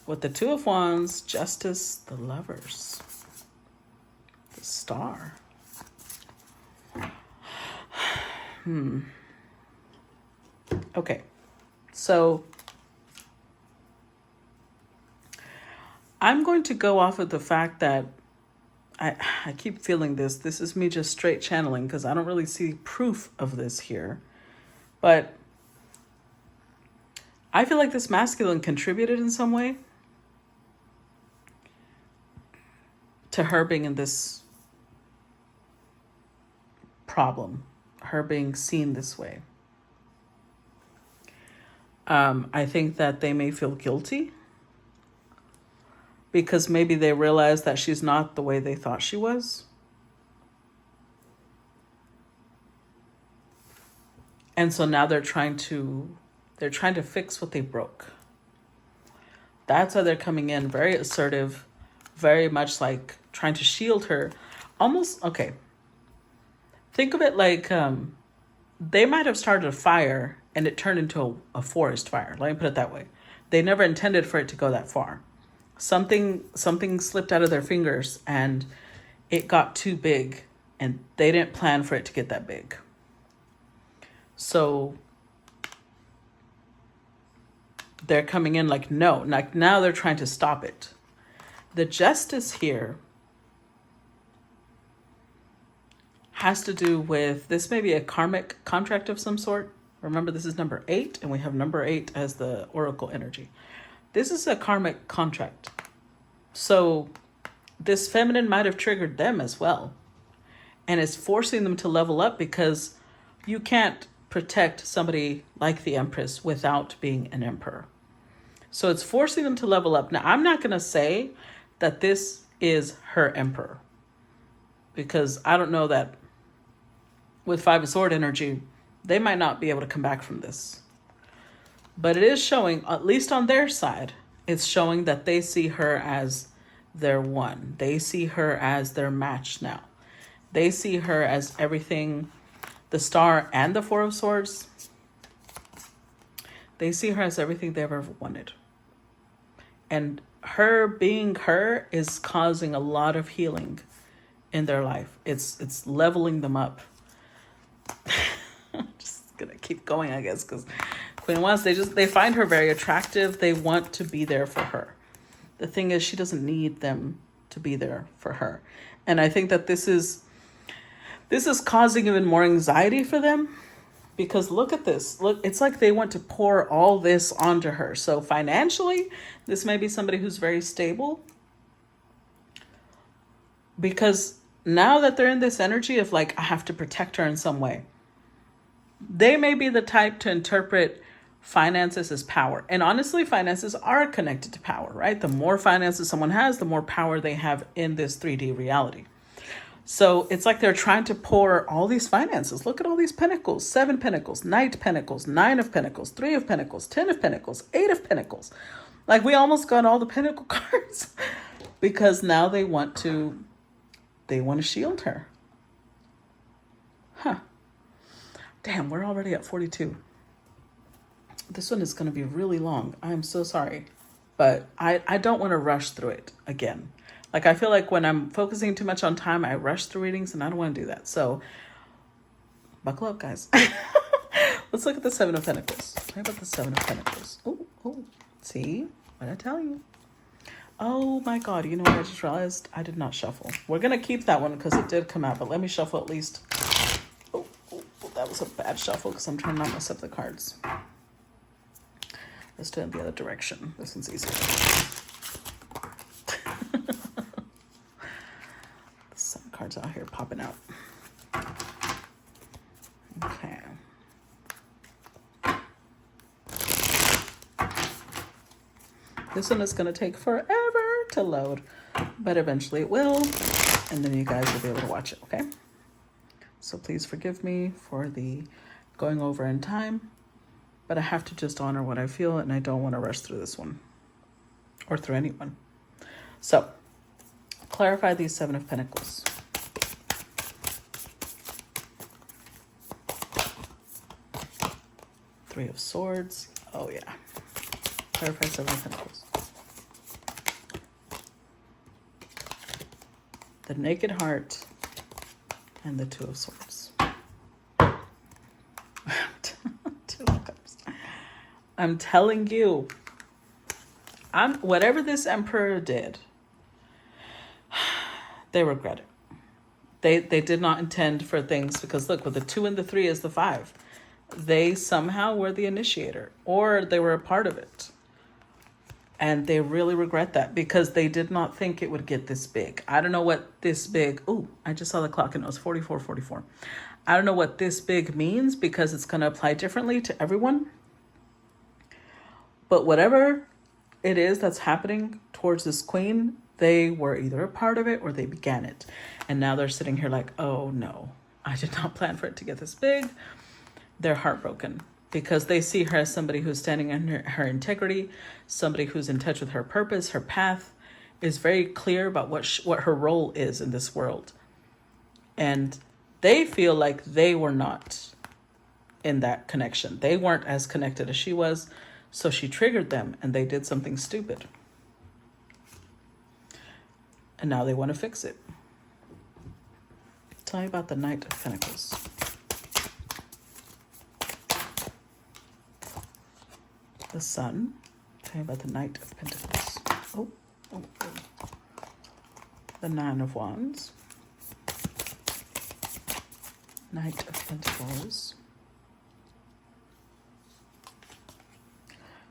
With the 2 of Wands, Justice, the Lovers, the Star. Okay, so I'm going to go off of the fact that I keep feeling this. This is me just straight channeling because I don't really see proof of this here. But I feel like this masculine contributed in some way to her being in this problem, her being seen this way. I think that they may feel guilty because maybe they realize that she's not the way they thought she was. And so now they're trying to fix what they broke. That's why they're coming in very assertive, very much like trying to shield her. Almost, okay. Think of it like they might have started a fire and it turned into a forest fire. Let me put it that way. They never intended for it to go that far. Something slipped out of their fingers and it got too big and they didn't plan for it to get that big. So they're coming in like, no, like now they're trying to stop it. The justice here has to do with, this may be a karmic contract of some sort. Remember, this is number 8, and we have number 8 as the oracle energy. This is a karmic contract. So this feminine might have triggered them as well. And it's forcing them to level up because you can't protect somebody like the Empress without being an emperor. So it's forcing them to level up. Now, I'm not going to say that this is her emperor, because I don't know that with 5 of Sword energy, they might not be able to come back from this. But it is showing, at least on their side, it's showing that they see her as their one. They see her as their match now. They see her as everything, the Star and the 4 of Swords. They see her as everything they've ever wanted. And her being her is causing a lot of healing in their life. It's leveling them up. Just gonna keep going, I guess, because Queen of Wands, they find her very attractive. They want to be there for her. The thing is, she doesn't need them to be there for her. And I think that this is causing even more anxiety for them, because look at this. Look, it's like they want to pour all this onto her. So financially, this may be somebody who's very stable, because now that they're in this energy of like, I have to protect her in some way, they may be the type to interpret finances as power. And honestly, finances are connected to power, right? The more finances someone has, the more power they have in this 3D reality. So it's like they're trying to pour all these finances. Look at all these pentacles: 7 pentacles, Knight pentacles, 9 of pentacles, 3 of pentacles, 10 of pentacles, 8 of pentacles. Like, we almost got all the pentacle cards because now they want to shield her. Huh. Damn, we're already at 42. This one is going to be really long. I'm so sorry. But I don't want to rush through it again. Like, I feel like when I'm focusing too much on time, I rush through readings, and I don't want to do that. So buckle up, guys. Let's look at the 7 of Pentacles. How about the 7 of Pentacles? Oh, see? What I tell you? Oh my God, you know what I just realized? I did not shuffle. We're going to keep that one because it did come out, but let me shuffle at least. Oh, that was a bad shuffle because I'm trying to not mess up the cards. Let's do it in the other direction. This one's easier. Some cards out here popping out. Okay. This one is going to take forever to load, but eventually it will, and then you guys will be able to watch it, okay? So please forgive me for the going over in time, but I have to just honor what I feel, and I don't want to rush through this one or through anyone. So clarify these 7 of Pentacles. Three of Swords. Oh yeah. Clarify 7 of Pentacles. The Naked Heart and the 2 of Swords. 2 of Cups. I'm telling you, whatever this emperor did, they regret it. They did not intend for things, because look, with the 2 and the 3 is the 5. They somehow were the initiator, or they were a part of it. And they really regret that because they did not think it would get this big. I don't know what this big. Oh, I just saw the clock and it was 44:44. I don't know what this big means because it's going to apply differently to everyone. But whatever it is that's happening towards this queen, they were either a part of it or they began it. And now they're sitting here like, oh no, I did not plan for it to get this big. They're heartbroken because they see her as somebody who's standing in her integrity, somebody who's in touch with her purpose, her path, is very clear about what her role is in this world. And they feel like they were not in that connection. They weren't as connected as she was. So she triggered them and they did something stupid. And now they want to fix it. Tell me about the Knight of Pentacles. The Sun. Tell me about the Knight of Pentacles. Oh. The Nine of Wands. Knight of Pentacles.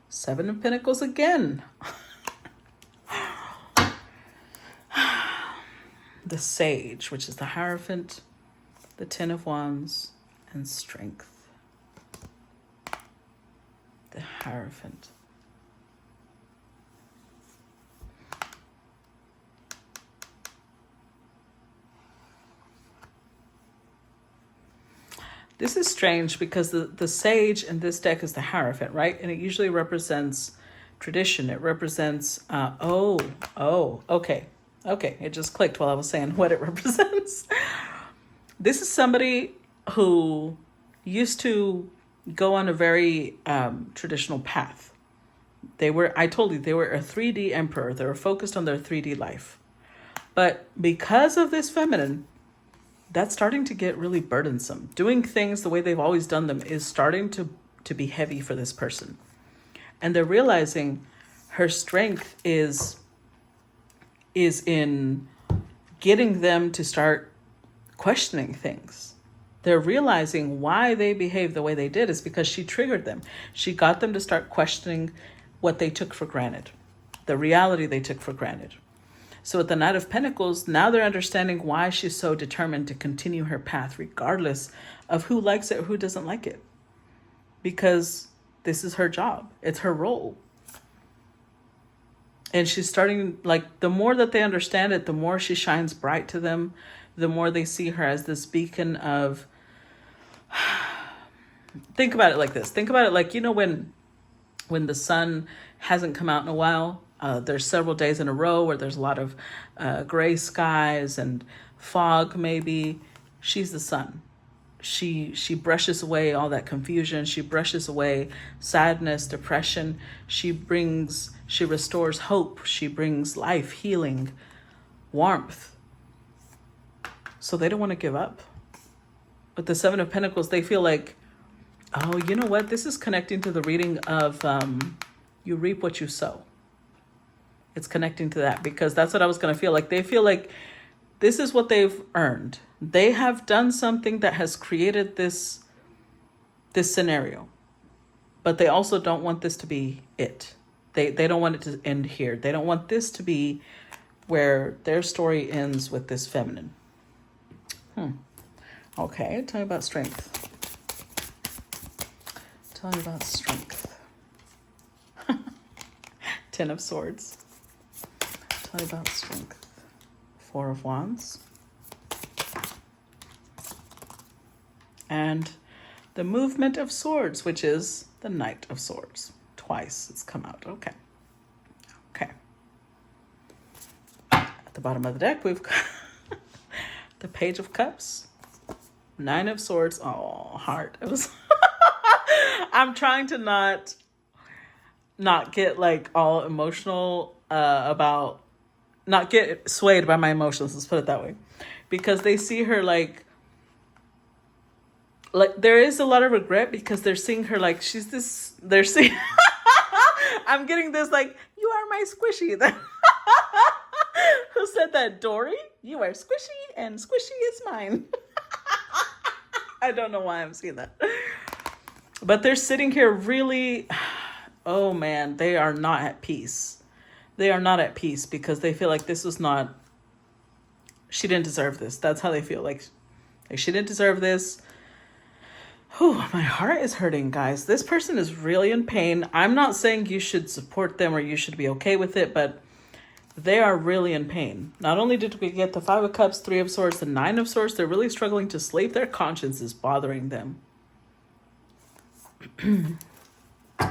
Seven of Pentacles again. The Sage, which is the Hierophant, the Ten of Wands, and Strength. The Hierophant. This is strange because the Sage in this deck is the Hierophant, right? And it usually represents tradition. It represents, okay. It just clicked while I was saying what it represents. This is somebody who used to go on a very traditional path. I told you, they were a 3D emperor. They were focused on their 3D life. But because of this feminine, that's starting to get really burdensome. Doing things the way they've always done them is starting to be heavy for this person. And they're realizing her strength is in getting them to start questioning things. They're realizing why they behave the way they did is because she triggered them. She got them to start questioning what they took for granted, the reality they took for granted. So with the Knight of Pentacles, now they're understanding why she's so determined to continue her path, regardless of who likes it or who doesn't like it. Because this is her job. It's her role. And she's starting, like, the more that they understand it, the more she shines bright to them, the more they see her as this beacon of... Think about it like this. Think about it like, when the sun hasn't come out in a while, there's several days in a row where there's a lot of gray skies and fog maybe. She's the sun. She brushes away all that confusion. She brushes away sadness, depression. She restores hope. She brings life, healing, warmth. So they don't want to give up. With the Seven of Pentacles, they feel like, oh, you know what? This is connecting to the reading of you reap what you sow. It's connecting to that because that's what I was going to feel like. They feel like this is what they've earned. They have done something that has created this scenario, but they also don't want this to be it. They don't want it to end here. They don't want this to be where their story ends with this feminine. Okay, tell me about strength. Tell me about strength. Ten of Swords. Tell me about strength. Four of Wands. And the Movement of Swords, which is the Knight of Swords. Twice it's come out. Okay. At the bottom of the deck, we've got the Page of Cups. Nine of Swords. Oh, heart. It was... I'm trying to not get like all emotional not get swayed by my emotions, let's put it that way. Because they see her like there is a lot of regret because they're seeing her like she's this, they're seeing I'm getting this like, you are my squishy. Who said that? Dory? You are squishy and squishy is mine. I don't know why I'm seeing that. But they're sitting here really, oh man, they are not at peace. They are not at peace because they feel like this was not, she didn't deserve this. That's how they feel. Like Like, she didn't deserve this. Whew, my heart is hurting, guys. This person is really in pain. I'm not saying you should support them or you should be okay with it, but they are really in pain. Not only did we get the Five of Cups, Three of Swords, the Nine of Swords, they're really struggling to sleep. Their conscience is bothering them.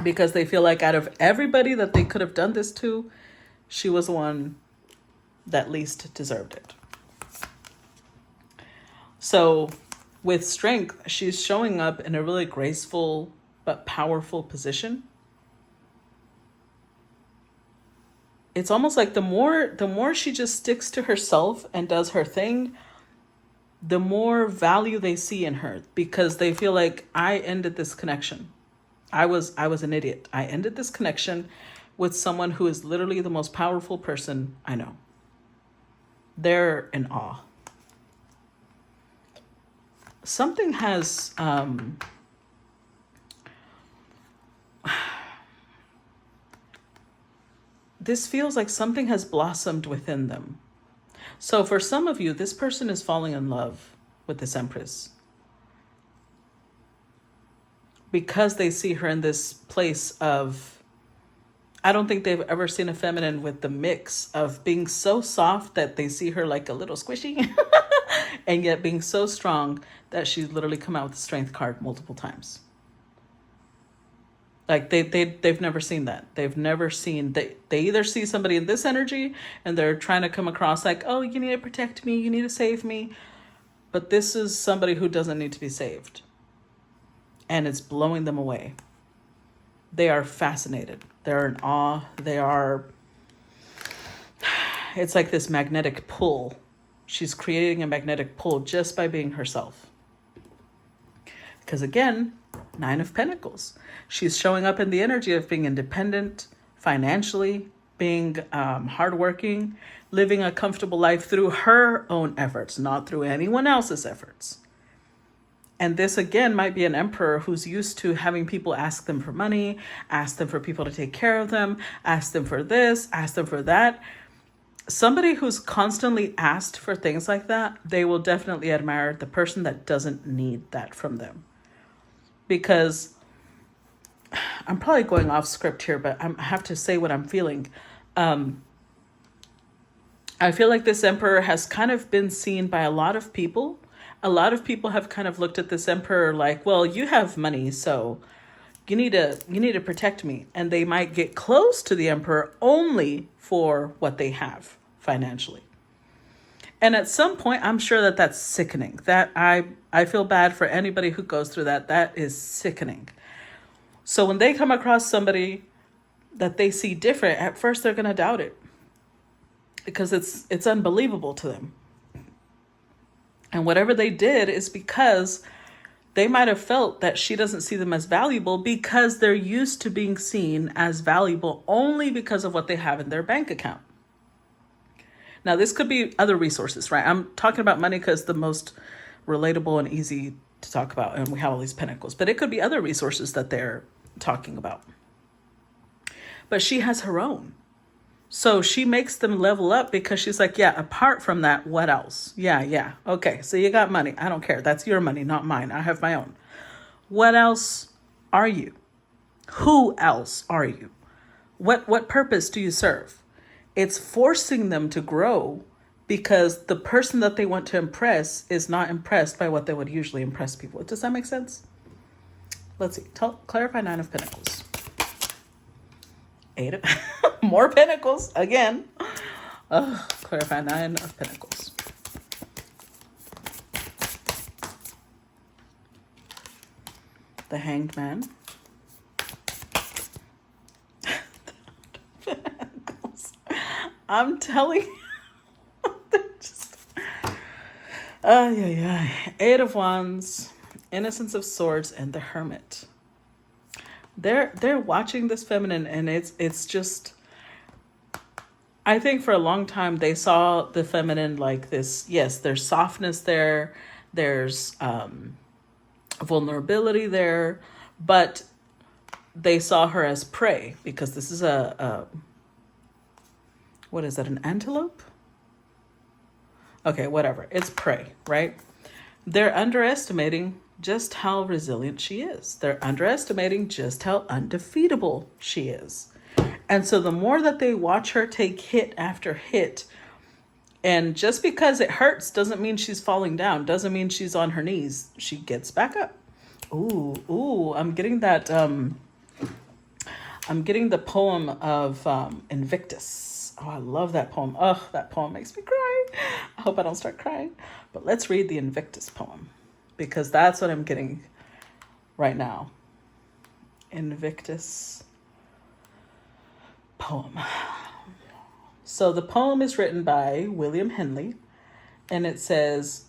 Because they feel like out of everybody that they could have done this to, she was the one that least deserved it. So with strength, she's showing up in a really graceful but powerful position. It's almost like the more she just sticks to herself and does her thing, the more value they see in her, because they feel like, I ended this connection. I was an idiot. I ended this connection with someone who is literally the most powerful person I know. They're in awe. Something has this feels like something has blossomed within them. So for some of you, this person is falling in love with this Empress because they see her in this place of, I don't think they've ever seen a feminine with the mix of being so soft that they see her like a little squishy and yet being so strong that she's literally come out with the strength card multiple times. Like they've never seen that. They've never seen, they either see somebody in this energy and they're trying to come across like, oh, you need to protect me, you need to save me. But this is somebody who doesn't need to be saved. And it's blowing them away. They are fascinated. They're in awe. It's like this magnetic pull. She's creating a magnetic pull just by being herself. Because again, Nine of Pentacles. She's showing up in the energy of being independent, financially, being hardworking, living a comfortable life through her own efforts, not through anyone else's efforts. And this, again, might be an emperor who's used to having people ask them for money, ask them for people to take care of them, ask them for this, ask them for that. Somebody who's constantly asked for things like that, they will definitely admire the person that doesn't need that from them. Because I'm probably going off script here, but I have to say what I'm feeling. I feel like this emperor has kind of been seen by a lot of people. A lot of people have kind of looked at this emperor like, well, you have money, so you need to protect me. And they might get close to the emperor only for what they have financially. And at some point, I'm sure that that's sickening. That I feel bad for anybody who goes through that. That is sickening. So when they come across somebody that they see different, at first they're going to doubt it because it's unbelievable to them. And whatever they did is because they might have felt that she doesn't see them as valuable because they're used to being seen as valuable only because of what they have in their bank account. Now, this could be other resources, right? I'm talking about money because the most relatable and easy to talk about, and we have all these pentacles, but it could be other resources that they're talking about. But she has her own. So she makes them level up because she's like, yeah, apart from that, what else? Yeah. Okay, so you got money. I don't care. That's your money, not mine. I have my own. What else are you? Who else are you? What purpose do you serve? It's forcing them to grow because the person that they want to impress is not impressed by what they would usually impress people. Does that make sense? Let's see. Clarify Nine of Pentacles. Eight of more Pentacles again. Clarify Nine of Pentacles. The Hanged Man. I'm telling you, they're just, Eight of Wands, Innocence of Swords, and the Hermit. They're watching this feminine, and it's just, I think for a long time they saw the feminine like this. Yes, there's softness there, there's vulnerability there, but they saw her as prey because this is a what is that, an antelope? Okay, whatever. It's prey, right? They're underestimating just how resilient she is. They're underestimating just how undefeatable she is. And so the more that they watch her take hit after hit, and just because it hurts doesn't mean she's falling down, doesn't mean she's on her knees. She gets back up. Ooh, I'm getting that I'm getting the poem of Invictus. Oh, I love that poem. Oh, that poem makes me cry. I hope I don't start crying. But let's read the Invictus poem because that's what I'm getting right now. Invictus poem. So the poem is written by William Henley, and it says,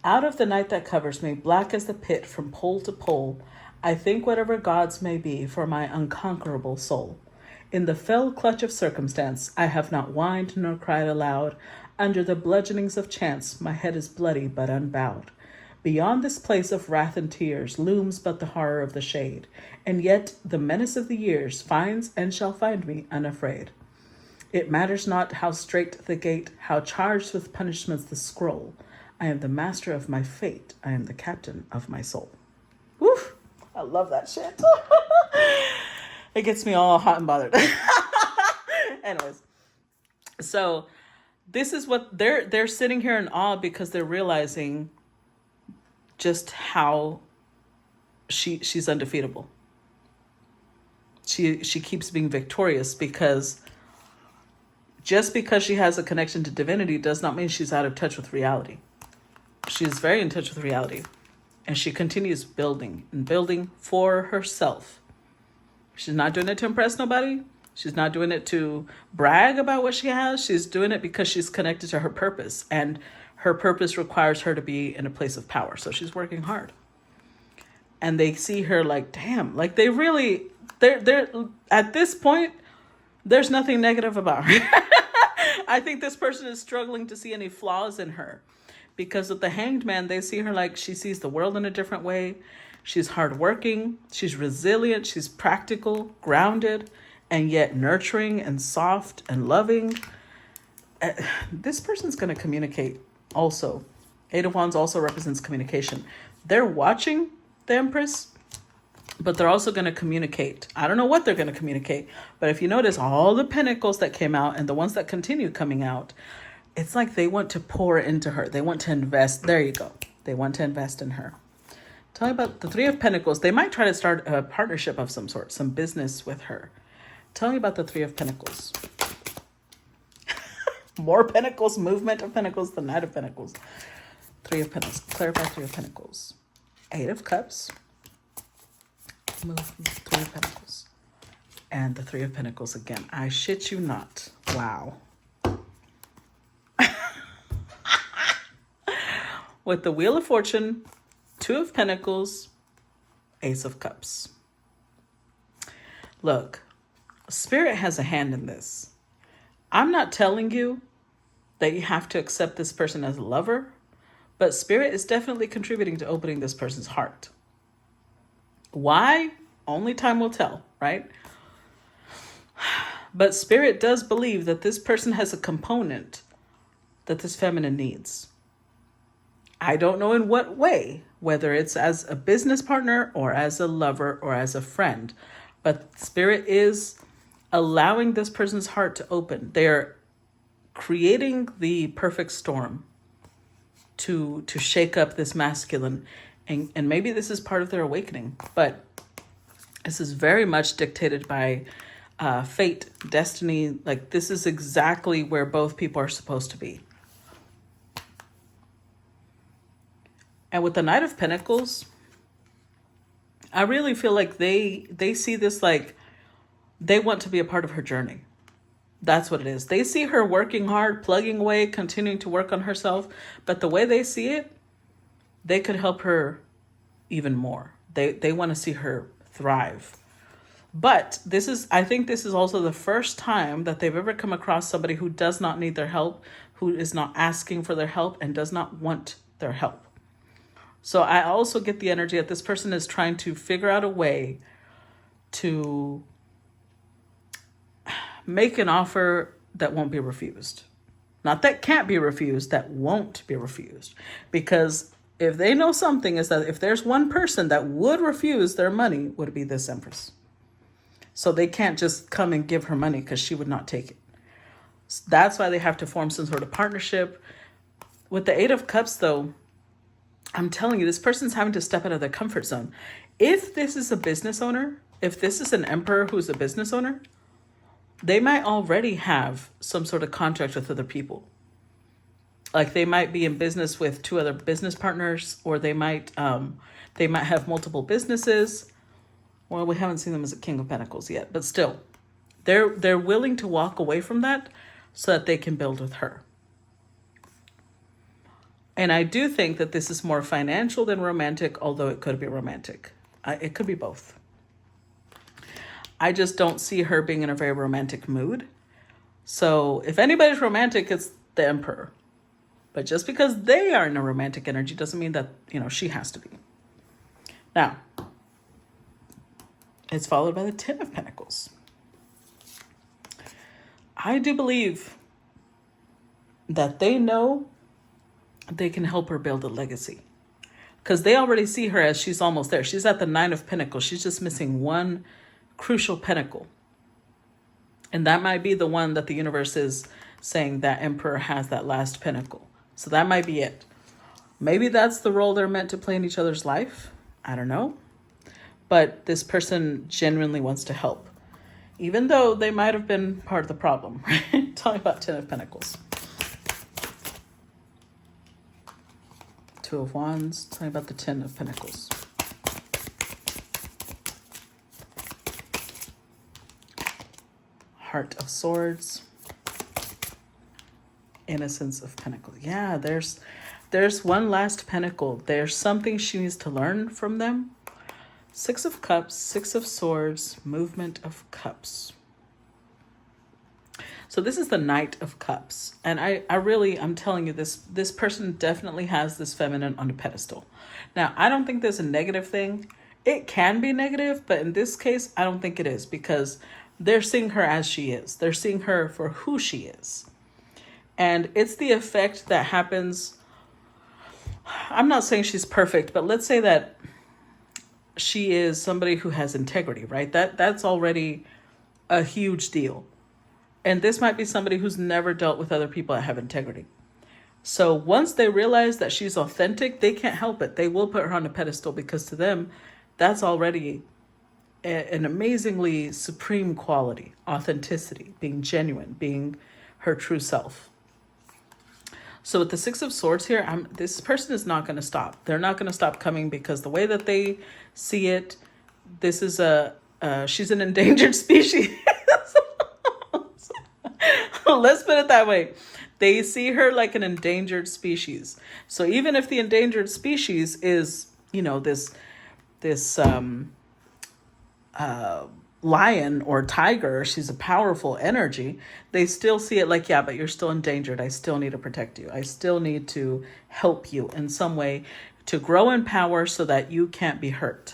"Out of the night that covers me, black as the pit from pole to pole, I think whatever gods may be for my unconquerable soul. In the fell clutch of circumstance, I have not whined nor cried aloud. Under the bludgeonings of chance, my head is bloody but unbowed. Beyond this place of wrath and tears looms but the horror of the shade, and yet the menace of the years finds and shall find me unafraid. It matters not how strait the gate, how charged with punishments the scroll. I am the master of my fate. I am the captain of my soul." Woof! I love that shit. It gets me all hot and bothered. Anyways, so this is what they're sitting here in awe because they're realizing just how she's undefeatable. She keeps being victorious because just because she has a connection to divinity does not mean she's out of touch with reality. She is very in touch with reality. And she continues building and building for herself. She's not doing it to impress nobody. She's not doing it to brag about what she has. She's doing it because she's connected to her purpose. And her purpose requires her to be in a place of power. So she's working hard. And they see her like, damn, like they're at this point, there's nothing negative about her. I think this person is struggling to see any flaws in her because with the Hanged Man, they see her like she sees the world in a different way. She's hardworking, she's resilient, she's practical, grounded, and yet nurturing and soft and loving. This person's going to communicate also. Eight of Wands also represents communication. They're watching the Empress, but they're also going to communicate. I don't know what they're going to communicate, but if you notice all the Pentacles that came out and the ones that continue coming out, it's like they want to pour into her. They want to invest. There you go. They want to invest in her. Tell me about the Three of Pentacles. They might try to start a partnership of some sort, some business with her. Tell me about the Three of Pentacles. More Pentacles, movement of Pentacles, the Knight of Pentacles. Three of Pentacles. Clarify Three of Pentacles. Eight of Cups. Three of Pentacles. And the Three of Pentacles again. I shit you not. Wow. With the Wheel of Fortune, Two of Pentacles, Ace of Cups. Look, Spirit has a hand in this. I'm not telling you that you have to accept this person as a lover, but Spirit is definitely contributing to opening this person's heart. Why? Only time will tell, right? But Spirit does believe that this person has a component that this feminine needs. I don't know in what way, whether it's as a business partner or as a lover or as a friend, but Spirit is allowing this person's heart to open. They're creating the perfect storm to shake up this masculine. And maybe this is part of their awakening, but this is very much dictated by fate, destiny. Like this is exactly where both people are supposed to be. And with the Knight of Pentacles, I really feel like they see this like they want to be a part of her journey. That's what it is. They see her working hard, plugging away, continuing to work on herself. But the way they see it, they could help her even more. They want to see her thrive. But I think this is also the first time that they've ever come across somebody who does not need their help, who is not asking for their help and does not want their help. So I also get the energy that this person is trying to figure out a way to make an offer that won't be refused. Not that can't be refused, that won't be refused. Because if they know something, is that if there's one person that would refuse their money, would it be this Empress. So they can't just come and give her money because she would not take it. That's why they have to form some sort of partnership. With the Eight of Cups, though, I'm telling you, this person's having to step out of their comfort zone. If this is a business owner, if this is an emperor who's a business owner, they might already have some sort of contract with other people. Like they might be in business with two other business partners, or they might have multiple businesses. Well, we haven't seen them as a King of Pentacles yet, but still, they're willing to walk away from that so that they can build with her. And I do think that this is more financial than romantic, although it could be romantic. It could be both. I just don't see her being in a very romantic mood. So if anybody's romantic, it's the Emperor. But just because they are in a romantic energy doesn't mean that, she has to be. Now, it's followed by the Ten of Pentacles. I do believe that they know they can help her build a legacy. Because they already see her as she's almost there. She's at the Nine of Pentacles. She's just missing one crucial pentacle. And that might be the one that the universe is saying that Emperor has, that last pinnacle. So that might be it. Maybe that's the role they're meant to play in each other's life. I don't know. But this person genuinely wants to help, even though they might have been part of the problem. Right? Tell me about Ten of Pentacles. Two of Wands. Tell me about the Ten of Pentacles. Heart of Swords. Innocence of Pentacles. Yeah, there's one last pentacle. There's something she needs to learn from them. Six of Cups, Six of Swords, Movement of Cups. So this is the Knight of Cups. And I'm telling you, this person definitely has this feminine on a pedestal. Now, I don't think there's a negative thing. It can be negative, but in this case, I don't think it is, because they're seeing her as she is. They're seeing her for who she is. And it's the effect that happens. I'm not saying she's perfect, but let's say that she is somebody who has integrity, right? That's already a huge deal. And this might be somebody who's never dealt with other people that have integrity. So once they realize that she's authentic, they can't help it. They will put her on a pedestal, because to them, that's already an amazingly supreme quality. Authenticity, being genuine, being her true self. So with the Six of Swords here, this person is not going to stop. They're not going to stop coming, because the way that they see it, this is she's an endangered species. Let's put it that way. They see her like an endangered species. So even if the endangered species is, this lion or tiger, she's a powerful energy, they still see it like, yeah, but you're still endangered. I still need to protect you. I still need to help you in some way to grow in power so that you can't be hurt.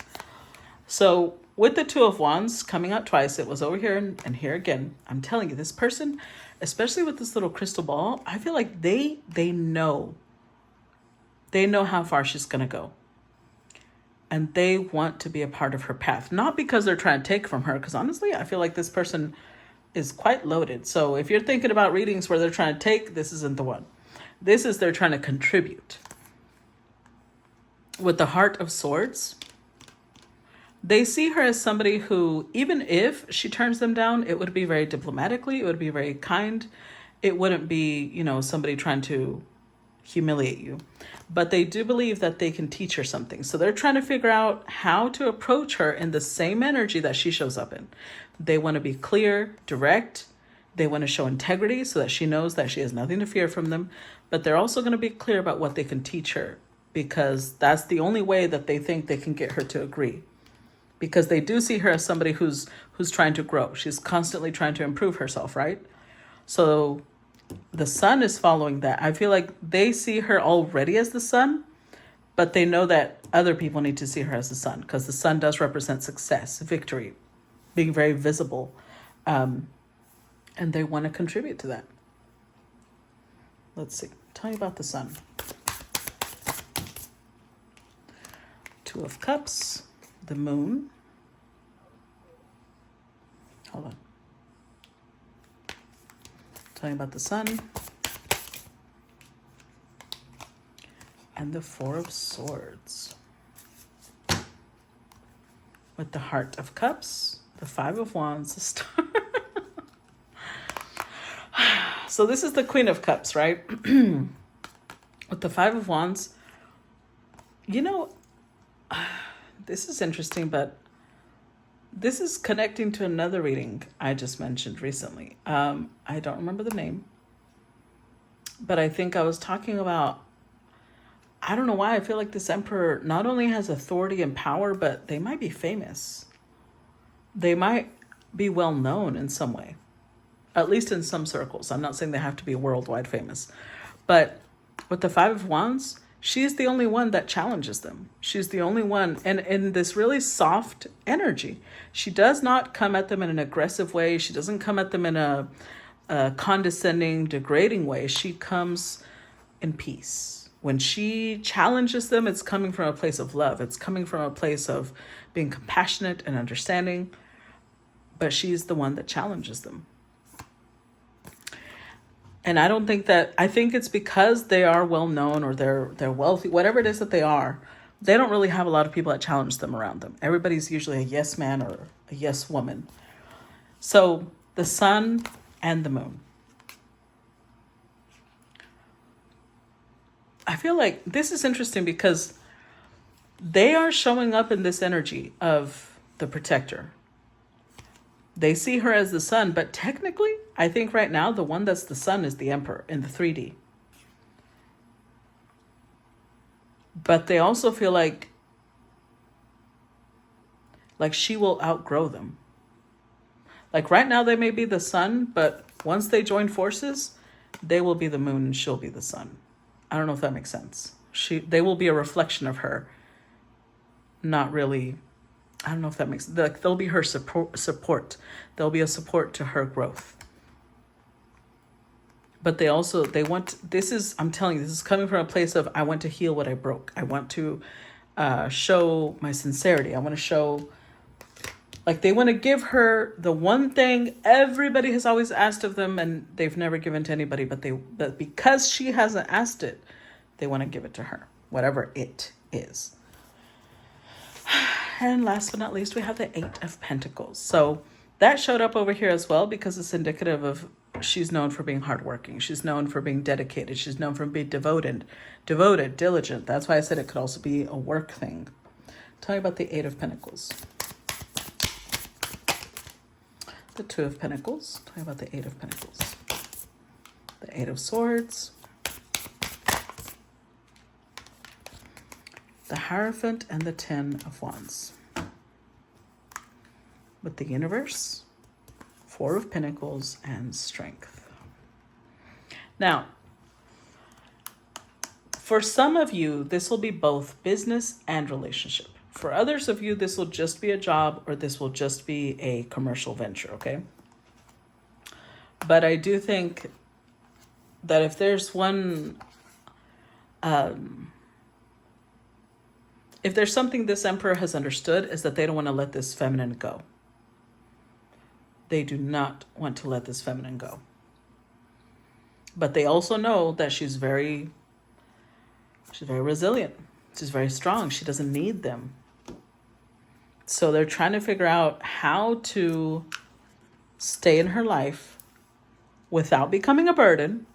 So with the Two of Wands coming out twice, it was over here and here again. I'm telling you, this person, especially with this little crystal ball, I feel like they know how far she's going to go. And they want to be a part of her path. Not because they're trying to take from her, because honestly, I feel like this person is quite loaded. So if you're thinking about readings where they're trying to take, this isn't the one. This is they're trying to contribute. With the Heart of Swords, they see her as somebody who, even if she turns them down, it would be very diplomatically, it would be very kind. It wouldn't be, somebody trying to humiliate you. But they do believe that they can teach her something. So they're trying to figure out how to approach her in the same energy that she shows up in. They want to be clear, direct. They want to show integrity so that she knows that she has nothing to fear from them. But they're also going to be clear about what they can teach her, because that's the only way that they think they can get her to agree. Because they do see her as somebody who's trying to grow. She's constantly trying to improve herself, right? So the Sun is following that. I feel like they see her already as the Sun, but they know that other people need to see her as the Sun, because the Sun does represent success, victory, being very visible. And they want to contribute to that. Let's see. Tell me about the Sun. Two of Cups, the Moon. Hold on. Talking about the Sun. And the Four of Swords. With the Heart of Cups, the Five of Wands, the Star. So this is the Queen of Cups, right? With the Five of Wands, you know, this is interesting, but this is connecting to another reading I just mentioned recently. I don't remember the name, but I think I was talking about, I don't know why I feel like this Emperor not only has authority and power, but they might be famous. They might be well known in some way, at least in some circles. I'm not saying they have to be worldwide famous, but with the Five of Wands, she's the only one that challenges them. She's the only one, and in this really soft energy. She does not come at them in an aggressive way. She doesn't come at them in a condescending, degrading way. She comes in peace. When she challenges them, it's coming from a place of love. It's coming from a place of being compassionate and understanding, but she's the one that challenges them. And I don't think that, I think it's because they are well known or they're wealthy, whatever it is that they are, they don't really have a lot of people that challenge them around them. Everybody's usually a yes man or a yes woman. So the Sun and the Moon. I feel like this is interesting because they are showing up in this energy of the protector. They see her as the Sun, but technically, I think right now, the one that's the Sun is the Emperor in the 3D. But they also feel like she will outgrow them. Like right now, they may be the Sun, but once they join forces, they will be the Moon and she'll be the Sun. I don't know if that makes sense. They will be a reflection of her. Not really. I don't know if that makes sense. They'll be her support. They'll be a support to her growth. But they want, I'm telling you, this is coming from a place of, I want to heal what I broke. I want to show my sincerity. I want to show, like they want to give her the one thing everybody has always asked of them and they've never given to anybody, but because she hasn't asked it, they want to give it to her, whatever it is. And last but not least, we have the Eight of Pentacles. So that showed up over here as well because it's indicative of she's known for being hardworking. She's known for being dedicated. She's known for being devoted, diligent. That's why I said it could also be a work thing. Tell me about the Eight of Pentacles. The Two of Pentacles. Tell me about the Eight of Pentacles. The Eight of Swords. The Hierophant and the Ten of Wands. With the Universe, Four of Pentacles, and Strength. Now, for some of you, this will be both business and relationship. For others of you, this will just be a job or this will just be a commercial venture, okay? But I do think that if there's one... if there's something this Emperor has understood is that they don't want to let this feminine go. They do not want to let this feminine go. But they also know that she's very resilient. She's very strong. She doesn't need them. So they're trying to figure out how to stay in her life without becoming a burden.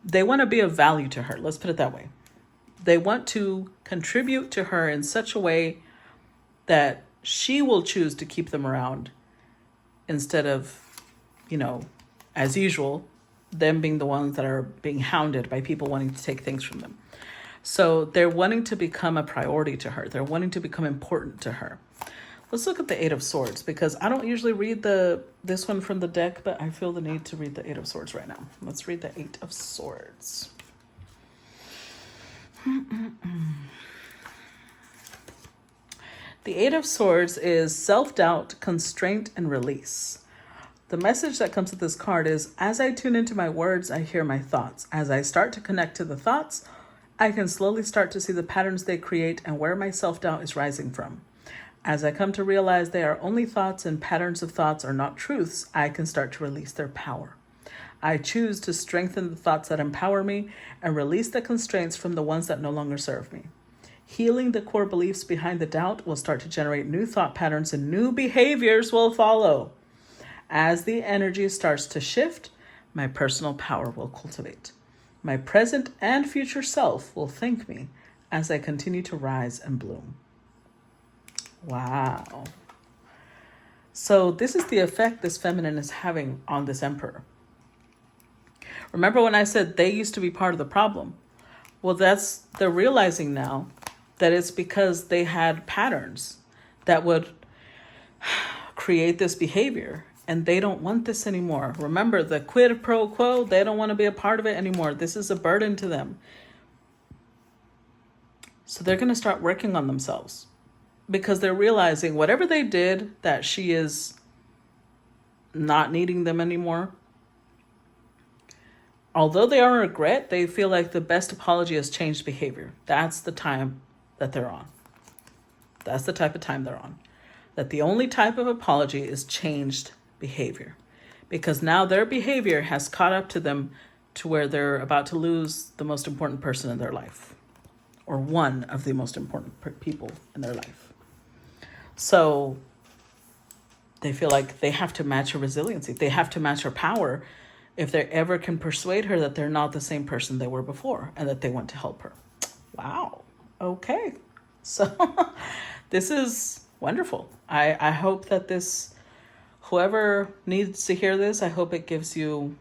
They want to be of value to her. Let's put it that way. They want to contribute to her in such a way that she will choose to keep them around instead of, as usual, them being the ones that are being hounded by people wanting to take things from them. So they're wanting to become a priority to her. They're wanting to become important to her. Let's look at the Eight of Swords because I don't usually read this one from the deck, but I feel the need to read the Eight of Swords right now. Let's read the Eight of Swords. The Eight of Swords is self-doubt, constraint, and release. The message that comes with this card is, as I tune into my words, I hear my thoughts. As I start to connect to the thoughts, I can slowly start to see the patterns they create and where my self-doubt is rising from. As I come to realize they are only thoughts and patterns of thoughts are not truths, I can start to release their power. I choose to strengthen the thoughts that empower me and release the constraints from the ones that no longer serve me. Healing the core beliefs behind the doubt will start to generate new thought patterns and new behaviors will follow. As the energy starts to shift, my personal power will cultivate. My present and future self will thank me as I continue to rise and bloom. Wow. So this is the effect this feminine is having on this emperor. Remember when I said they used to be part of the problem? Well, they're realizing now that it's because they had patterns that would create this behavior, and they don't want this anymore. Remember the quid pro quo, they don't want to be a part of it anymore. This is a burden to them. So they're going to start working on themselves because they're realizing whatever they did, that she is not needing them anymore. Although they are in regret, they feel like the best apology is changed behavior. That's the time that they're on. That's the type of time they're on. That the only type of apology is changed behavior. Because now their behavior has caught up to them to where they're about to lose the most important person in their life. Or one of the most important people in their life. So they feel like they have to match her resiliency. They have to match her power if they ever can persuade her that they're not the same person they were before and that they want to help her. Wow. Okay. So this is wonderful. I hope that this, whoever needs to hear this, I hope it gives you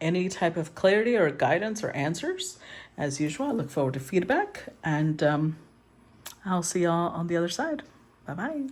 any type of clarity or guidance or answers. As usual, I look forward to feedback, and I'll see y'all on the other side. Bye-bye.